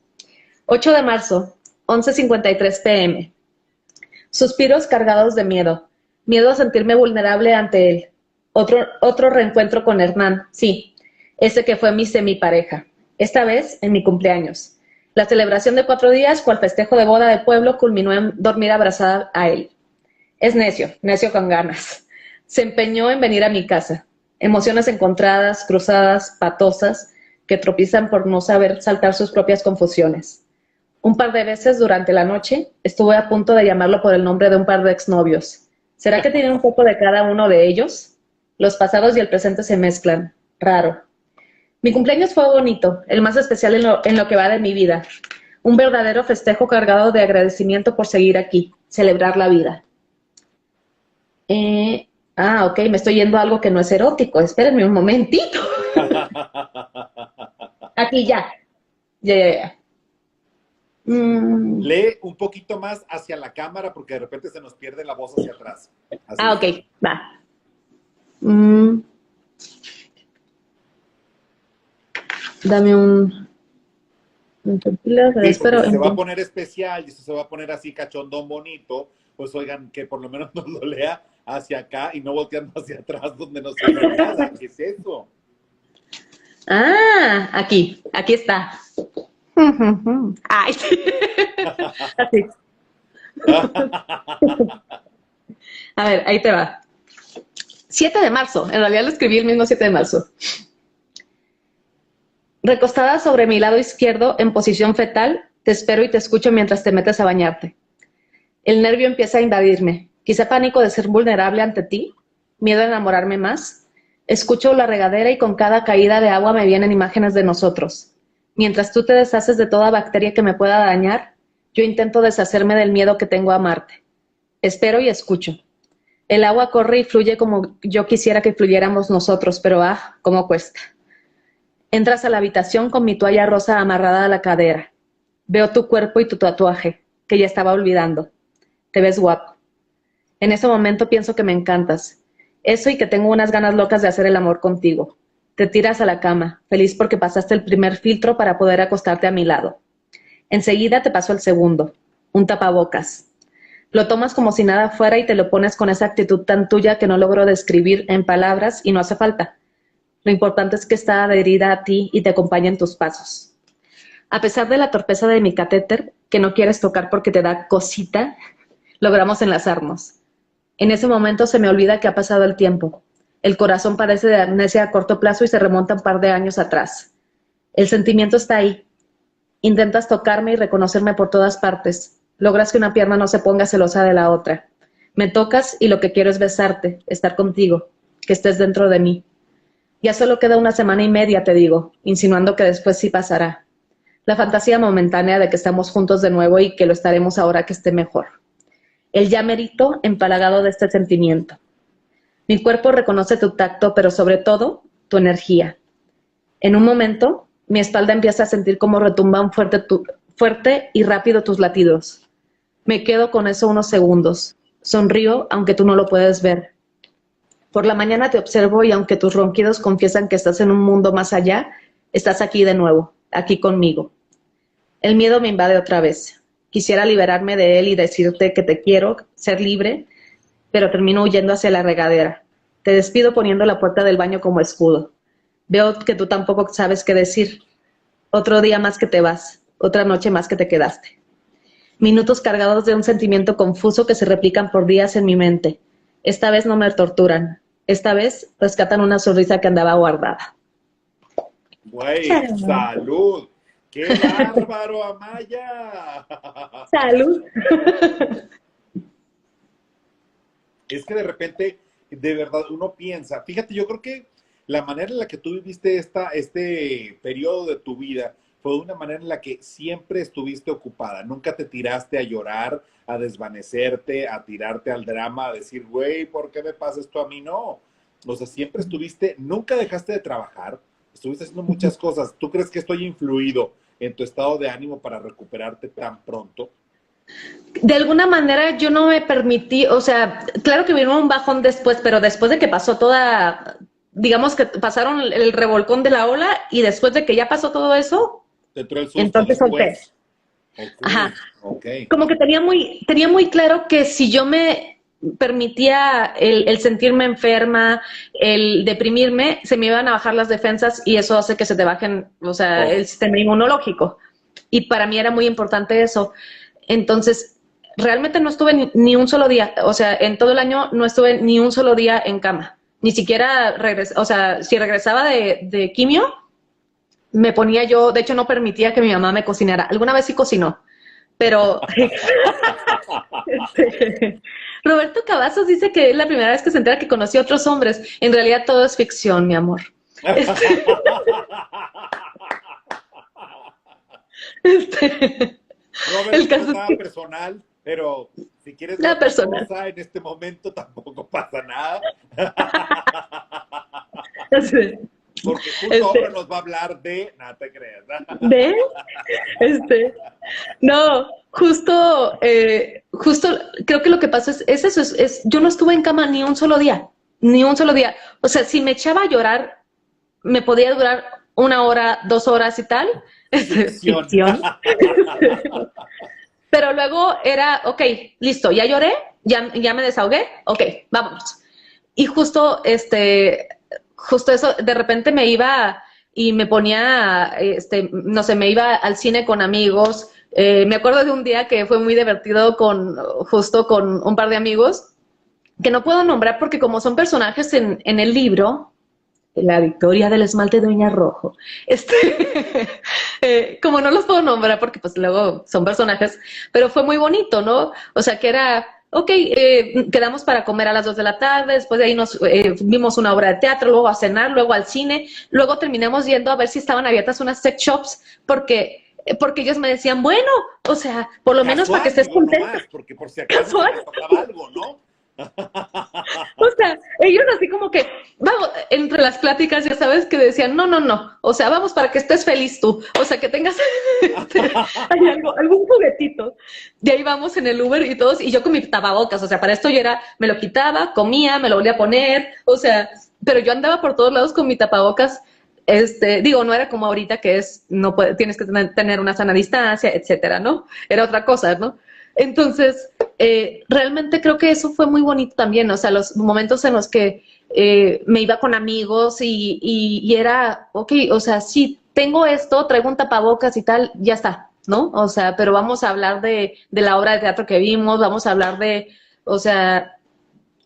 8 de marzo, 11:53 p.m. Suspiros cargados de miedo. Miedo a sentirme vulnerable ante él. Otro reencuentro con Hernán, sí. Ese que fue mi semipareja. Esta vez en mi cumpleaños. La celebración de 4 días, cual festejo de boda de pueblo, culminó en dormir abrazada a él. Es necio con ganas. Se empeñó en venir a mi casa. Emociones encontradas, cruzadas, patosas, que tropiezan por no saber saltar sus propias confusiones. Un par de veces durante la noche estuve a punto de llamarlo por el nombre de un par de exnovios. ¿Será que tiene un poco de cada uno de ellos? Los pasados y el presente se mezclan. Raro. Mi cumpleaños fue bonito, el más especial en lo que va de mi vida. Un verdadero festejo cargado de agradecimiento por seguir aquí, celebrar la vida. Ok, me estoy yendo a algo que no es erótico. Espérenme un momentito. Aquí ya. Ya. Lee un poquito más hacia la cámara porque de repente se nos pierde la voz hacia atrás. Así. Ok, va. Dame un tranquila, Sí, espero. porque se va a poner especial y eso se va a poner así cachondón bonito, pues oigan, que por lo menos nos lo lea hacia acá y no volteando hacia atrás donde no se ve nada. ¿Qué es eso? Ah, aquí está. Ay, así. A ver, ahí te va. 7 de marzo, en realidad lo escribí el mismo 7 de marzo. Recostada sobre mi lado izquierdo, en posición fetal, te espero y te escucho mientras te metes a bañarte. El nervio empieza a invadirme. Quizá pánico de ser vulnerable ante ti, miedo a enamorarme más. Escucho la regadera y con cada caída de agua me vienen imágenes de nosotros. Mientras tú te deshaces de toda bacteria que me pueda dañar, yo intento deshacerme del miedo que tengo a amarte. Espero y escucho. El agua corre y fluye como yo quisiera que fluyéramos nosotros, pero cómo cuesta. Entras a la habitación con mi toalla rosa amarrada a la cadera. Veo tu cuerpo y tu tatuaje, que ya estaba olvidando. Te ves guapo. En ese momento pienso que me encantas. Eso y que tengo unas ganas locas de hacer el amor contigo. Te tiras a la cama, feliz porque pasaste el primer filtro para poder acostarte a mi lado. Enseguida te pasó el segundo, un tapabocas. Lo tomas como si nada fuera y te lo pones con esa actitud tan tuya que no logro describir en palabras y no hace falta. Lo importante es que está adherida a ti y te acompaña en tus pasos. A pesar de la torpeza de mi catéter, que no quieres tocar porque te da cosita, logramos enlazarnos. En ese momento se me olvida que ha pasado el tiempo. El corazón padece de amnesia a corto plazo y se remonta un par de años atrás. El sentimiento está ahí. Intentas tocarme y reconocerme por todas partes. Logras que una pierna no se ponga celosa de la otra. Me tocas y lo que quiero es besarte, estar contigo, que estés dentro de mí. Ya solo queda 1 semana y media, te digo, insinuando que después sí pasará. La fantasía momentánea de que estamos juntos de nuevo y que lo estaremos ahora que esté mejor. El ya merito empalagado de este sentimiento. Mi cuerpo reconoce tu tacto, pero sobre todo, tu energía. En un momento, mi espalda empieza a sentir cómo retumban fuerte y rápido tus latidos. Me quedo con eso unos segundos. Sonrío, aunque tú no lo puedes ver. Por la mañana te observo y aunque tus ronquidos confiesan que estás en un mundo más allá, estás aquí de nuevo, aquí conmigo. El miedo me invade otra vez. Quisiera liberarme de él y decirte que te quiero, ser libre, pero termino huyendo hacia la regadera. Te despido poniendo la puerta del baño como escudo. Veo que tú tampoco sabes qué decir. Otro día más que te vas, otra noche más que te quedaste. Minutos cargados de un sentimiento confuso que se replican por días en mi mente. Esta vez no me torturan. Esta vez rescatan una sonrisa que andaba guardada. Güey, salud. ¡Qué bárbaro, Amaya! Salud. Es que de repente, de verdad, uno piensa, fíjate, yo creo que la manera en la que tú viviste este periodo de tu vida fue de una manera en la que siempre estuviste ocupada, nunca te tiraste a llorar, a desvanecerte, a tirarte al drama, a decir, güey, ¿por qué me pasa esto a mí? No, o sea, siempre estuviste, nunca dejaste de trabajar, estuviste haciendo muchas cosas. ¿Tú crees que esto haya influido en tu estado de ánimo para recuperarte tan pronto? De alguna manera yo no me permití, o sea, claro que vino un bajón después, pero después de que pasó toda, digamos que pasaron el revolcón de la ola y después de que ya pasó todo eso, Te entró el susto entonces solté. Okay, Ajá. okay. Como que tenía muy claro que si yo me permitía el sentirme enferma, el deprimirme, se me iban a bajar las defensas y eso hace que se te bajen, o sea, el sistema inmunológico. Y para mí era muy importante eso. Entonces, realmente no estuve ni un solo día, o sea, en todo el año no estuve ni un solo día en cama. Ni siquiera o sea, si regresaba de quimio, me ponía yo, de hecho no permitía que mi mamá me cocinara. Alguna vez sí cocinó, pero Roberto Cavazos dice que es la primera vez que se entera que conoció a otros hombres. En realidad todo es ficción, mi amor. Robert, el caso nada es que... personal, pero si quieres nada personal. cosa en este momento tampoco pasa nada. Porque justo ahora nos va a hablar de... Nada, te creas. ¿De? No, justo creo que lo que pasa es eso, yo no estuve en cama ni un solo día. O sea, si me echaba a llorar, me podía durar 1 hora, 2 horas y tal. Ficción. Pero luego era, ok, listo, ya lloré, ya me desahogué, ok, vámonos. Y justo eso, de repente me iba y me ponía, no sé, me iba al cine con amigos. Me acuerdo de un día que fue muy divertido justo con un par de amigos, que no puedo nombrar porque como son personajes en el libro, la Victoria del esmalte de uña rojo, como no los puedo nombrar porque pues luego son personajes, pero fue muy bonito, ¿no? O sea, que era, ok, quedamos para comer a las 2 de la tarde, después de ahí nos vimos una obra de teatro, luego a cenar, luego al cine, luego terminamos yendo a ver si estaban abiertas unas sex shops, porque ellos me decían, bueno, o sea, por lo menos para que estés contenta. Porque por si acaso te tocaba algo, ¿no? O sea, ellos así como que, vamos, entre las pláticas ya sabes que decían, no, o sea, vamos para que estés feliz tú, o sea, que tengas algún juguetito. De ahí vamos en el Uber y todos, y yo con mi tapabocas, o sea, para esto yo me lo quitaba, comía, me lo volvía a poner, o sea, pero yo andaba por todos lados con mi tapabocas. Digo, no era como ahorita que tienes que tener una sana distancia, etcétera, ¿no? Era otra cosa, ¿no? Entonces, realmente creo que eso fue muy bonito también, o sea, los momentos en los que me iba con amigos y era, ok, o sea, sí, tengo esto, traigo un tapabocas y tal, ya está, ¿no? O sea, pero vamos a hablar de la obra de teatro que vimos, vamos a hablar o sea,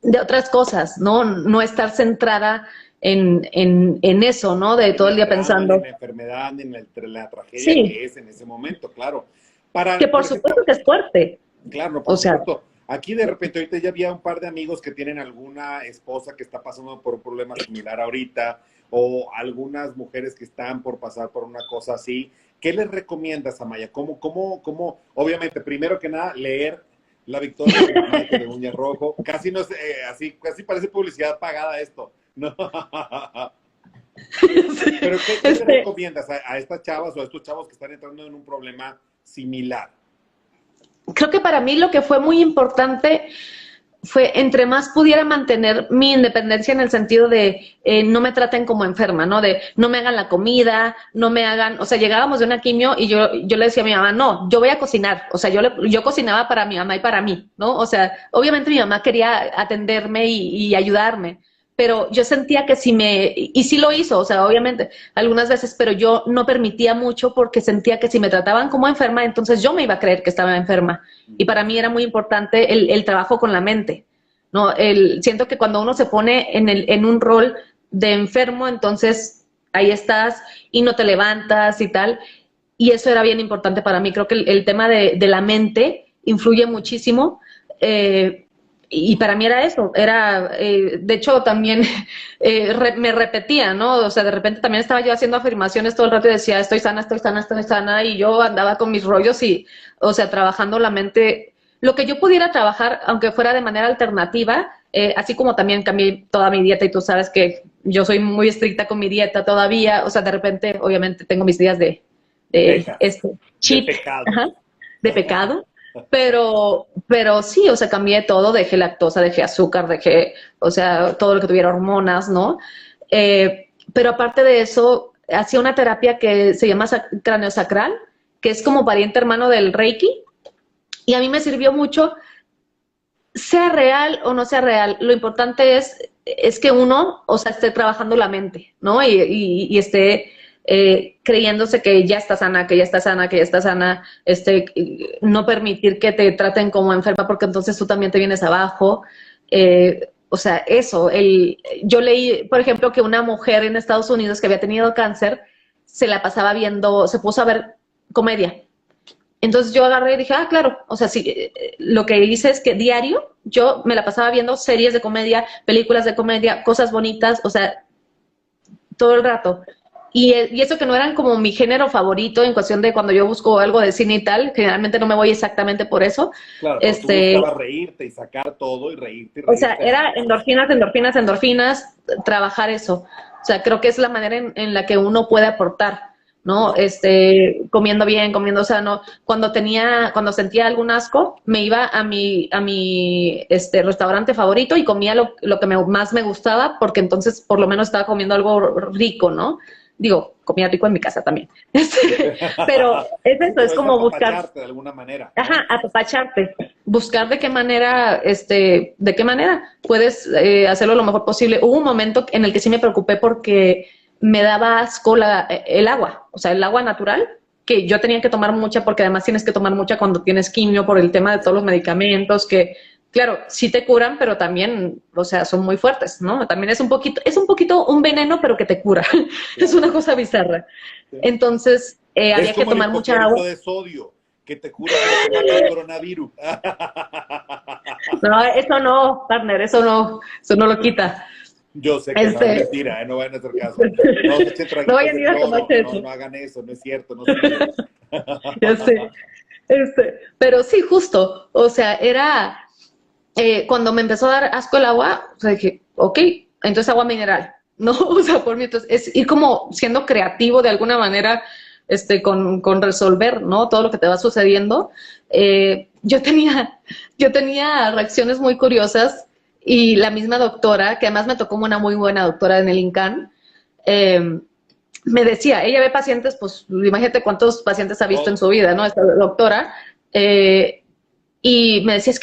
de otras cosas, ¿no? No estar centrada en eso, ¿no? De todo el día pensando. En la enfermedad, en la tragedia sí. Que es en ese momento, claro. Que por supuesto que es fuerte. Claro, por supuesto. Aquí de repente, ahorita ya había un par de amigos que tienen alguna esposa que está pasando por un problema similar ahorita, o algunas mujeres que están por pasar por una cosa así. ¿Qué les recomiendas, Amaya? ¿Cómo? Obviamente, primero que nada, leer La Victoria del esmalte de uña rojo. Casi no sé, casi parece publicidad pagada esto. No. Pero ¿qué les recomiendas a estas chavas o a estos chavos que están entrando en un problema similar? Creo que para mí lo que fue muy importante fue entre más pudiera mantener mi independencia en el sentido de no me traten como enferma, ¿no? De no me hagan la comida, no me hagan, o sea, llegábamos de una quimio y yo le decía a mi mamá, no, yo voy a cocinar, o sea, yo cocinaba para mi mamá y para mí, ¿no? O sea, obviamente mi mamá quería atenderme y ayudarme, pero yo sentía que y sí lo hizo, o sea, obviamente, algunas veces, pero yo no permitía mucho porque sentía que si me trataban como enferma, entonces yo me iba a creer que estaba enferma. Y para mí era muy importante el trabajo con la mente, ¿no? Siento que cuando uno se pone en un rol de enfermo, entonces ahí estás y no te levantas y tal, y eso era bien importante para mí. Creo que el tema de la mente influye muchísimo, y para mí era eso, de hecho también me repetía, ¿no? O sea, de repente también estaba yo haciendo afirmaciones todo el rato y decía, estoy sana, y yo andaba con mis rollos y, o sea, trabajando la mente, lo que yo pudiera trabajar, aunque fuera de manera alternativa, así como también cambié toda mi dieta y tú sabes que yo soy muy estricta con mi dieta todavía, o sea, de repente, obviamente, tengo mis días de cheat, de pecado. Ajá, de pecado. Pero sí, o sea, cambié todo, dejé lactosa, dejé azúcar, o sea, todo lo que tuviera hormonas, ¿no? Pero aparte de eso, hacía una terapia que se llama craneosacral, que es como pariente hermano del Reiki, y a mí me sirvió mucho, sea real o no sea real, lo importante es que uno, o sea, esté trabajando la mente, ¿no? Y esté creyéndose que ya está sana, no permitir que te traten como enferma porque entonces tú también te vienes abajo. O sea, eso, yo leí, por ejemplo, que una mujer en Estados Unidos que había tenido cáncer se puso a ver comedia. Entonces yo agarré y dije, claro, o sea, sí, lo que hice es que diario yo me la pasaba viendo series de comedia, películas de comedia, cosas bonitas, o sea, todo el rato. Y eso que no eran como mi género favorito en cuestión de cuando yo busco algo de cine y tal, generalmente no me voy exactamente por eso. Claro, tú buscabas reírte y sacar todo y reírte. O sea, era endorfinas, trabajar eso. O sea, creo que es la manera en la que uno puede aportar, ¿no? Comiendo bien, comiendo sano. Cuando sentía algún asco, me iba a mi restaurante favorito y comía lo que más me gustaba, porque entonces por lo menos estaba comiendo algo rico, ¿no? Digo, comía rico en mi casa también. Pero es eso, es como buscar. Apapacharte de alguna manera. Ajá, apapacharte. Buscar de qué manera puedes hacerlo lo mejor posible. Hubo un momento en el que sí me preocupé porque me daba asco el agua, o sea, el agua natural, que yo tenía que tomar mucha, porque además tienes que tomar mucha cuando tienes quimio por el tema de todos los medicamentos que, claro, sí te curan, pero también, o sea, son muy fuertes, ¿no? También es un poquito un veneno, pero que te cura. Claro. Es una cosa bizarra. Sí. Entonces, había que tomar mucha agua. De sodio, que te cura el coronavirus. No, eso no, partner, eso no lo quita. Yo sé que no es mentira, no vayan a hacer caso. No vayan a ir a tomarse eso. No hagan eso, no es cierto. No ya sé. Pero sí, justo, o sea, era... cuando me empezó a dar asco el agua, o sea, dije, ok, entonces agua mineral, ¿no? O sea, por mí, entonces, es ir como siendo creativo de alguna manera con resolver, ¿no? Todo lo que te va sucediendo. Yo tenía reacciones muy curiosas y la misma doctora, que además me tocó una muy buena doctora en el INCAN, me decía, ella ve pacientes, pues imagínate cuántos pacientes ha visto en su vida, ¿no? Esta doctora, y me decía, es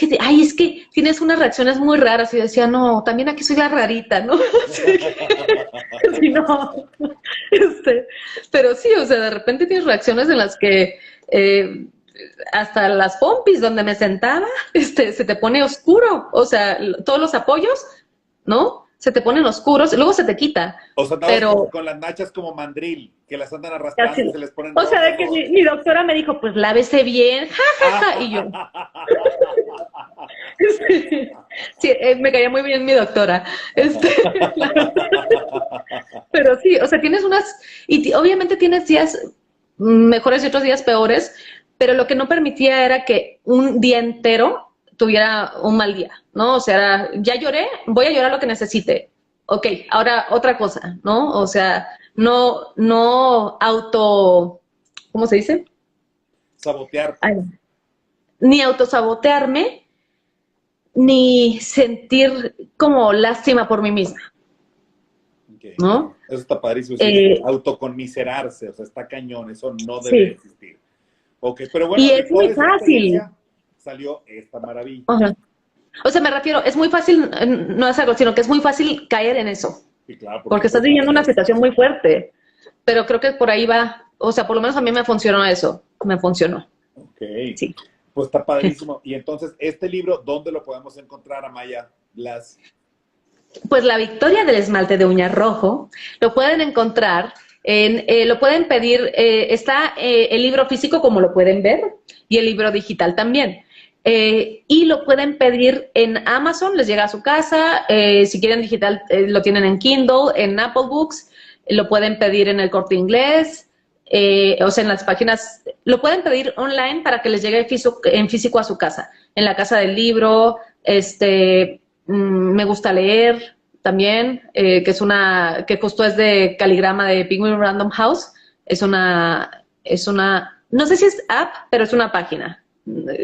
que tienes unas reacciones muy raras. Y decía, no, también aquí soy la rarita, ¿no? Sí, no. Pero sí, o sea, de repente tienes reacciones en las que hasta las pompis donde me sentaba, se te pone oscuro. O sea, todos los apoyos, ¿no? Se te ponen oscuros, luego se te quita. O sea, pero con las nachas como mandril, que las andan arrastrando así, y se les ponen... O sea, de que mi doctora me dijo, pues lávese bien, jajaja, y yo... Sí, me caía muy bien mi doctora. Pero sí, o sea, tienes y obviamente tienes días mejores y otros días peores, pero lo que no permitía era que un día entero tuviera un mal día, ¿no? O sea, ya lloré, voy a llorar lo que necesite. Ok, ahora otra cosa, ¿no? O sea, no ¿cómo se dice? Sabotear. Ni autosabotearme, ni sentir como lástima por mí misma. Okay. ¿No? Eso está padrísimo. Autoconmiserarse, o sea, está cañón, eso no debe existir. Ok, pero bueno, y es muy fácil. Salió esta maravilla. O sea, me refiero, es muy fácil no hacerlo, sino que es muy fácil caer en eso. Sí, claro, porque estás viviendo una situación muy fuerte. Pero creo que por ahí va, o sea, por lo menos a mí me funcionó eso, me funcionó. Ok. Sí. Pues está padrísimo. Y entonces, este libro, ¿dónde lo podemos encontrar, Amaya Blas? Pues La Victoria del Esmalte de Uñas Rojo, lo pueden encontrar, lo pueden pedir, está el libro físico como lo pueden ver, y el libro digital también. Y lo pueden pedir en Amazon, les llega a su casa, si quieren digital lo tienen en Kindle, en Apple Books, lo pueden pedir en el Corte Inglés, o sea, en las páginas, lo pueden pedir online para que les llegue en físico a su casa, en la casa del libro, me gusta leer también, que justo es de Caligrama de Penguin Random House, es una, no sé si es app, pero es una página.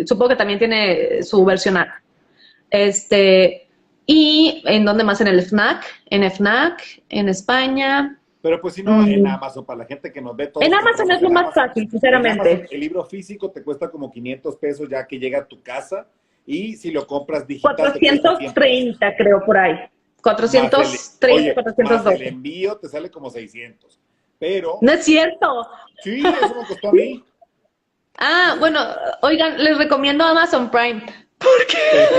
Supongo que también tiene su versión app. Y ¿en dónde más? En el FNAC, en España. Pero pues si no, en Amazon, para la gente que nos ve todo. En Amazon es lo más fácil, sinceramente. Amazon, el libro físico te cuesta como 500 pesos ya que llega a tu casa, y si lo compras digital 430 creo por ahí. 430, 402. El envío te sale como 600. Pero... No es cierto. Sí, eso me costó a mí. Bueno, oigan, les recomiendo Amazon Prime. ¿Por qué?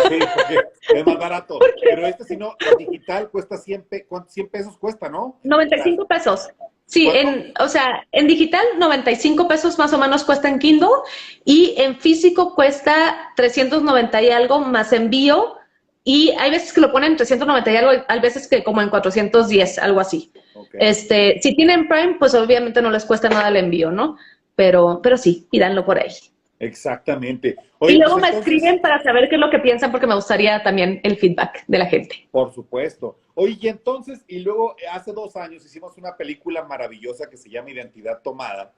Sí, porque es más barato. Pero si no, el digital cuesta 100 pesos cuesta, ¿no? 95 pesos. Sí, en digital 95 pesos más o menos cuesta en Kindle, y en físico cuesta 390 y algo más envío, y hay veces que lo ponen 390 y algo, hay veces que como en 410, algo así. Okay. Si tienen Prime, pues obviamente no les cuesta nada el envío, ¿no? Pero sí, pídanlo por ahí. Exactamente. Oye, y luego me escriben para saber qué es lo que piensan, porque me gustaría también el feedback de la gente. Por supuesto. Oye, y entonces, y luego hace 2 años hicimos una película maravillosa que se llama Identidad Tomada.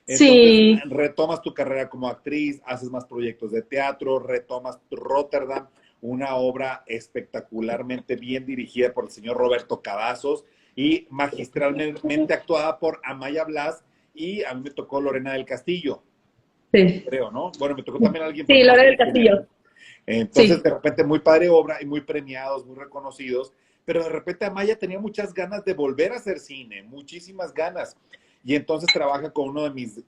Entonces, sí. Retomas tu carrera como actriz, haces más proyectos de teatro, retomas Rotterdam, una obra espectacularmente bien dirigida por el señor Roberto Cavazos y magistralmente actuada por Amaya Blas, y a mí me tocó Lorena del Castillo. Sí. Creo, ¿no? Bueno, me tocó también alguien. Sí, Lorena del Castillo. Entonces, sí. De repente, muy padre obra y muy premiados, muy reconocidos. pero de repente Amaya tenía muchas ganas de volver a hacer cine, muchísimas ganas. Y entonces trabaja con uno de mis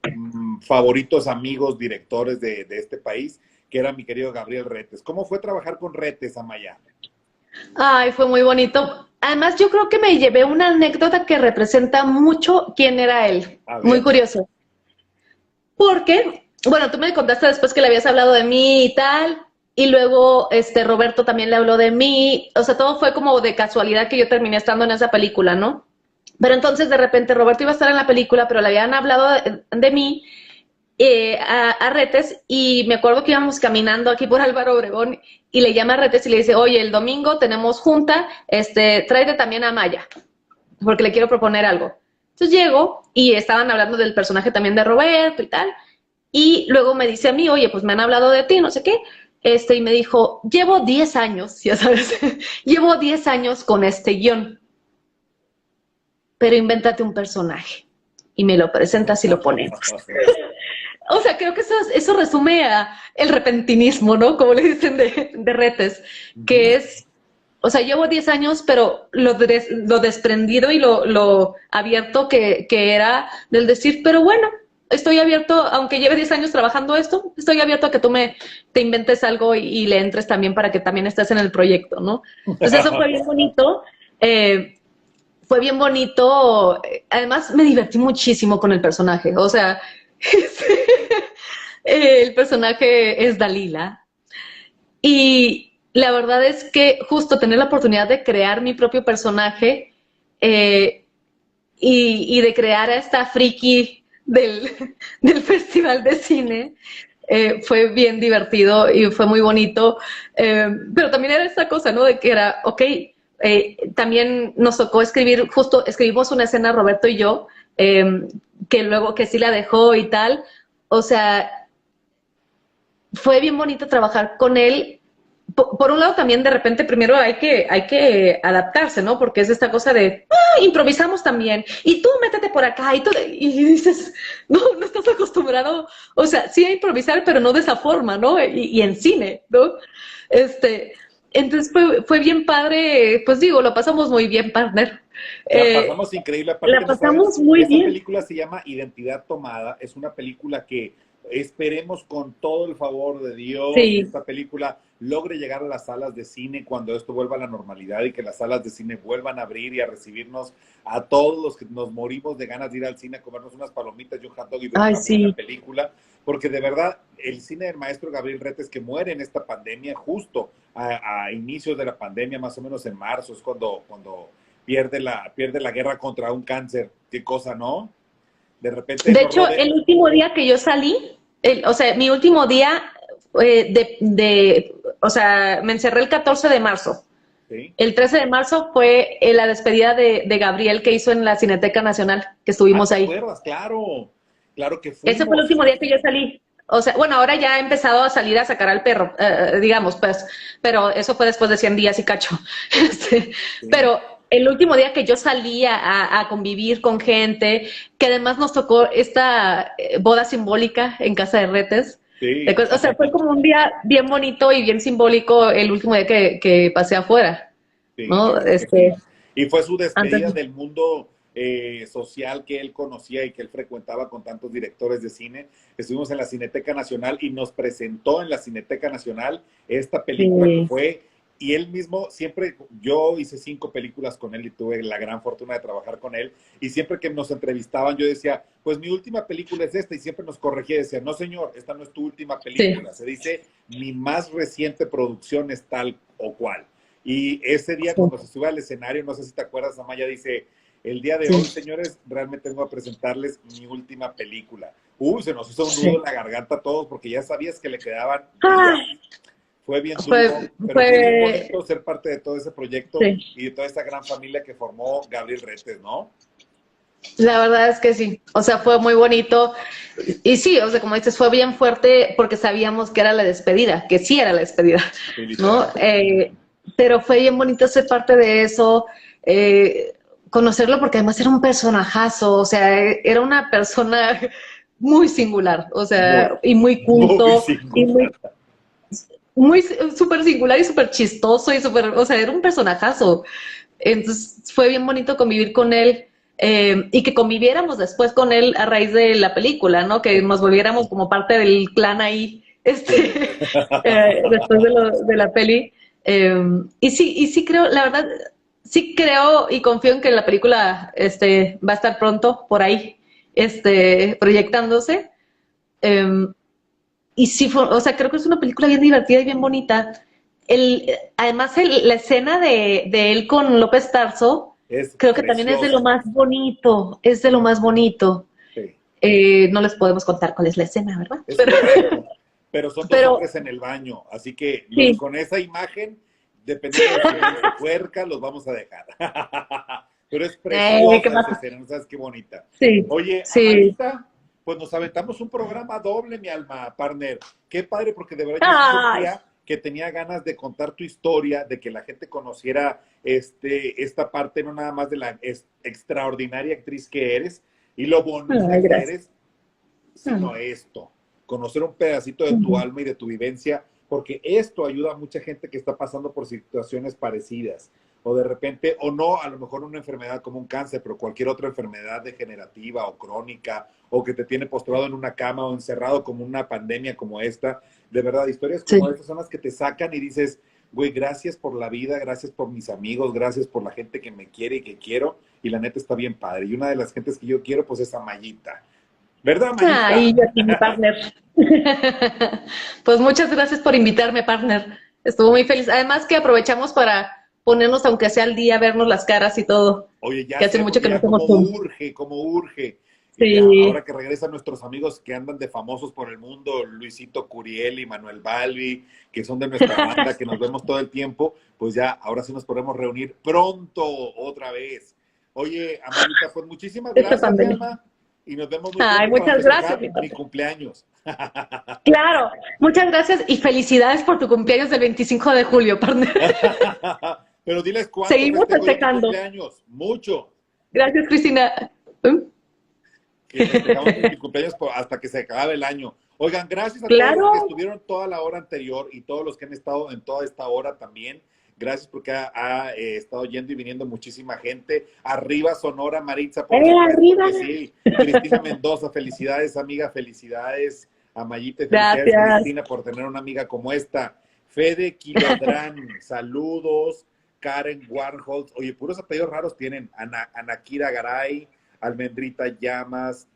favoritos amigos, directores de este país, que era mi querido Gabriel Retes. ¿Cómo fue trabajar con Retes, Amaya? Ay, fue muy bonito. Además, yo creo que me llevé una anécdota que representa mucho quién era él. Muy curioso. Porque, bueno, tú me contaste después que le habías hablado de mí y tal, y luego Roberto también le habló de mí. O sea, todo fue como de casualidad que yo terminé estando en esa película, ¿no? Pero entonces, de repente, Roberto iba a estar en la película, pero le habían hablado de mí a Retes, y me acuerdo que íbamos caminando aquí por Álvaro Obregón, y le llama a Retes y le dice, oye, el domingo tenemos junta, tráete también a Maya, porque le quiero proponer algo. Entonces llego, y estaban hablando del personaje también de Roberto y tal, y luego me dice a mí, oye, pues me han hablado de ti, no sé qué, y me dijo, llevo 10 años, ya sabes, llevo 10 años con este guión, pero invéntate un personaje, y me lo presentas y lo ponemos. O sea, creo que eso resume a el repentinismo, ¿no? Como le dicen de Retes, que es, o sea, llevo 10 años, pero lo desprendido y lo abierto que era del decir, pero bueno, estoy abierto, aunque lleve 10 años trabajando esto, estoy abierto a que tú te inventes algo y le entres también para que también estés en el proyecto, ¿no? Entonces eso fue bien bonito. Fue bien bonito. Además, me divertí muchísimo con el personaje. O sea, el personaje es Dalila. Y la verdad es que justo tener la oportunidad de crear mi propio personaje y de crear a esta friki del Festival de Cine fue bien divertido y fue muy bonito. Pero también era esta cosa, ¿no? De que era, ok, también nos tocó escribir, justo escribimos una escena Roberto y yo, que luego que sí la dejó y tal. O sea, fue bien bonito trabajar con él. Por un lado también de repente primero hay que adaptarse, ¿no? Porque es esta cosa de, improvisamos también, y tú métete por acá, y dices, no estás acostumbrado, o sea, sí a improvisar, pero no de esa forma, ¿no? Y en cine, ¿no? Entonces fue bien padre, pues digo, lo pasamos muy bien, partner. La pasamos increíble. Aparte, la pasamos muy bien. Esta película se llama Identidad Tomada, es una película que esperemos con todo el favor de Dios, sí, esta película logre llegar a las salas de cine cuando esto vuelva a la normalidad y que las salas de cine vuelvan a abrir y a recibirnos a todos los que nos morimos de ganas de ir al cine a comernos unas palomitas y un hot dog y ver una película, porque de verdad el cine del maestro Gabriel Retes, que muere en esta pandemia, justo a inicios de la pandemia, más o menos en marzo, es cuando pierde la guerra contra un cáncer. Qué cosa, ¿no? De repente... De hecho, el último día que yo salí, o sea, mi último día o sea, me encerré el 14 de marzo. ¿Sí? El 13 de marzo fue la despedida de Gabriel que hizo en la Cineteca Nacional, que estuvimos ahí. ¿Te acuerdas? Claro que fuimos. Ese fue el último día que yo salí. O sea, bueno, ahora ya he empezado a salir a sacar al perro, digamos, pues, pero eso fue después de 100 días y cacho. Sí. Pero el último día que yo salí a convivir con gente, que además nos tocó esta boda simbólica en casa de Retes. Sí. O sea, fue como un día bien bonito y bien simbólico el último día que pasé afuera. Sí, ¿no? Y fue su despedida del mundo social que él conocía y que él frecuentaba con tantos directores de cine. Estuvimos en la Cineteca Nacional y nos presentó en la Cineteca Nacional esta película que fue... Y él mismo, siempre, yo hice 5 películas con él y tuve la gran fortuna de trabajar con él. Y siempre que nos entrevistaban, yo decía, pues mi última película es esta. Y siempre nos corregía y decía, no señor, esta no es tu última película. Sí. Se dice, mi más reciente producción es tal o cual. Y ese día, cuando se sube al escenario, no sé si te acuerdas, Amaya, dice, el día de hoy, señores, realmente vengo a presentarles mi última película. Se nos hizo un nudo en la garganta a todos porque ya sabías que le quedaban... Fue bien duro, pero fue bien bonito ser parte de todo ese proyecto y de toda esta gran familia que formó Gabriel Retes, ¿no? La verdad es que sí, o sea, fue muy bonito. Y sí, o sea, como dices, fue bien fuerte porque sabíamos que era la despedida, que sí era la despedida, ¿no? Pero fue bien bonito ser parte de eso, conocerlo porque además era un personajazo, o sea, era una persona muy singular, o sea, y muy culto, muy súper singular y súper chistoso y súper, o sea, era un personajazo. Entonces fue bien bonito convivir con él y que conviviéramos después con él a raíz de la película, ¿no? Que nos volviéramos como parte del clan ahí, después de la peli. Y sí creo, la verdad, sí creo y confío en que la película va a estar pronto por ahí, proyectándose. Y sí, o sea, creo que es una película bien divertida y bien bonita. Además, la escena de él con López Tarso, Es creo que también es de lo preciosa. más bonito, es de lo más bonito. Sí. No les podemos contar cuál es la escena, ¿verdad? Es correcto. Pero son dos pero hombres en el baño, así que sí. con esa imagen, dependiendo de su puerca, los vamos a dejar. Pero es ¿Qué preciosa pasa? esa escena, ¿no sabes qué bonita? Sí, Oye, sí. Amarita, pues nos aventamos un programa doble, mi alma, partner. Qué padre, porque de verdad yo sí Ay, sentía que tenía ganas de contar tu historia, de que la gente conociera esta parte, no nada más de la extraordinaria actriz que eres y lo bonita ay, que gracias. eres, sino esto, conocer un pedacito de tu alma y de tu vivencia, porque esto ayuda a mucha gente que está pasando por situaciones parecidas, o de repente, o no, a lo mejor una enfermedad como un cáncer, pero cualquier otra enfermedad degenerativa o crónica, o que te tiene postrado en una cama o encerrado como una pandemia como esta. De verdad, historias como Sí. estas son las que te sacan y dices, güey, gracias por la vida, gracias por mis amigos, gracias por la gente que me quiere y que quiero, y la neta está bien padre. Y una de las gentes que yo quiero, pues es a Mayita. ¿Verdad, Ay, Mayita? yo aquí mi partner. Pues muchas gracias por invitarme, partner. Estuvo muy feliz. Además que aprovechamos para ponernos, aunque sea al día, vernos las caras y todo. Oye, ya Que hace sé, mucho porque que no ya hacemos Zoom. como urge. Y ya, ahora Sí. que regresan nuestros amigos que andan de famosos por el mundo, Luisito Curiel y Manuel Balbi, que son de nuestra banda, que nos vemos todo el tiempo, pues ya, ahora sí nos podemos reunir pronto otra vez. Oye, Amarita, pues muchísimas Esta gracias, mi pandemia. alma, y nos vemos muy Ay, pronto para muchas gracias, festejar mi mi partner. cumpleaños. Claro, muchas gracias y felicidades por tu cumpleaños del 25 de julio, partner. Pero diles cuánto Seguimos festejo yo mi festejando. cumpleaños. Mucho. Gracias, Cristina. Que festejamos mi cumpleaños hasta que se acabe el año. Oigan, gracias a todos los que Claro. estuvieron toda la hora anterior y todos los que han estado en toda esta hora también. Gracias porque ha estado yendo y viniendo muchísima gente. Arriba Sonora, Maritza, por supuesto Arriba! que sí. Cristina Mendoza, felicidades, amiga, felicidades. A Mayita, felicidades, Gracias. Cristina, por tener una amiga como esta. Fede Kilodrán, saludos. Karen Warholz, oye, puros apellidos raros tienen. Anakira Garay, Almendrita Llamas,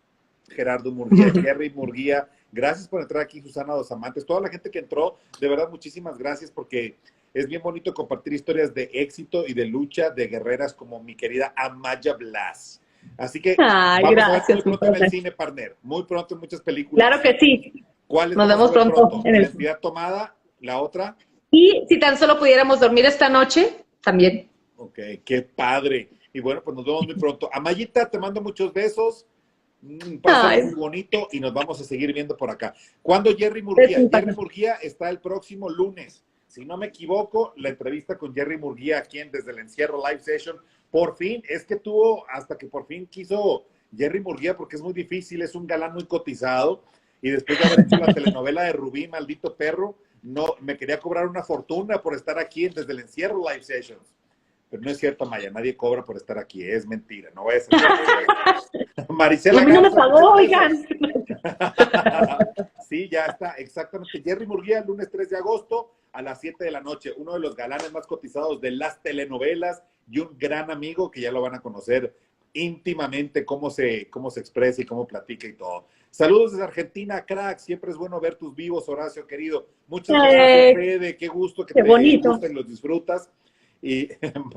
Gerardo Murguía, Jerry Murguía. Gracias por entrar aquí, Susana Dos Amantes. Toda la gente que entró, de verdad, muchísimas gracias porque es bien bonito compartir historias de éxito y de lucha de guerreras como mi querida Amaya Blas. Así que Ay, vamos a ver muy gracias, mi pronto en el partner. cine, partner. Muy pronto en muchas películas. Claro que sí. ¿Cuáles Nos vamos a vemos ver pronto pronto? en el... Identidad tomada, la otra. Y si tan solo pudiéramos dormir esta noche, también. Ok, qué padre. Y bueno, pues nos vemos muy pronto. Amayita, te mando muchos besos. Pásalo muy Ay, bonito y nos vamos a seguir viendo por acá. ¿Cuándo Jerry es Murguía? mi Jerry partner. Murguía está el próximo lunes. Si no me equivoco, la entrevista con Jerry Murguía aquí en Desde el Encierro Live Session. Por fin, es que tuvo, hasta que por fin quiso Jerry Murguía, porque es muy difícil, es un galán muy cotizado. Y después de haber hecho la telenovela de Rubí, maldito perro, no, me quería cobrar una fortuna por estar aquí en Desde el Encierro Live Sessions. Pero no es cierto, Maya, nadie cobra por estar aquí, es mentira, no vayas a ser. Maricela A mí no me Garza, muchas pagó, gracias. oigan. Sí, ya está, exactamente. Jerry Murguía, el lunes 3 de agosto a las 7 de la noche, uno de los galanes más cotizados de las telenovelas y un gran amigo que ya lo van a conocer íntimamente, cómo se expresa y cómo platica y todo. Saludos desde Argentina, crack, siempre es bueno ver tus vivos, Horacio, querido. Muchas gracias, Fede, qué gusto que Qué te bonito. gusta y los disfrutas. Y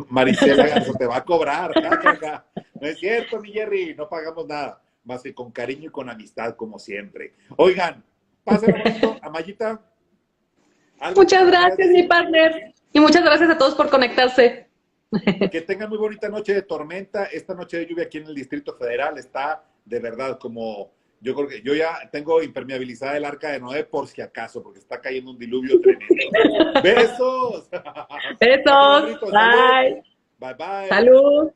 Maricela Garza te va a cobrar. No es cierto, mi Jerry, no pagamos nada, más que con cariño y con amistad, como siempre. Oigan, pásenlo bonito, Amayita. Muchas gracias, mi partner. Y muchas gracias a todos por conectarse. Que tengan muy bonita noche de tormenta. Esta noche de lluvia aquí en el Distrito Federal está de verdad como... Yo creo que yo ya tengo impermeabilizada el Arca de Noé por si acaso, porque está cayendo un diluvio tremendo. ¡Besos! Besos. Bye. Bye, bye. Salud.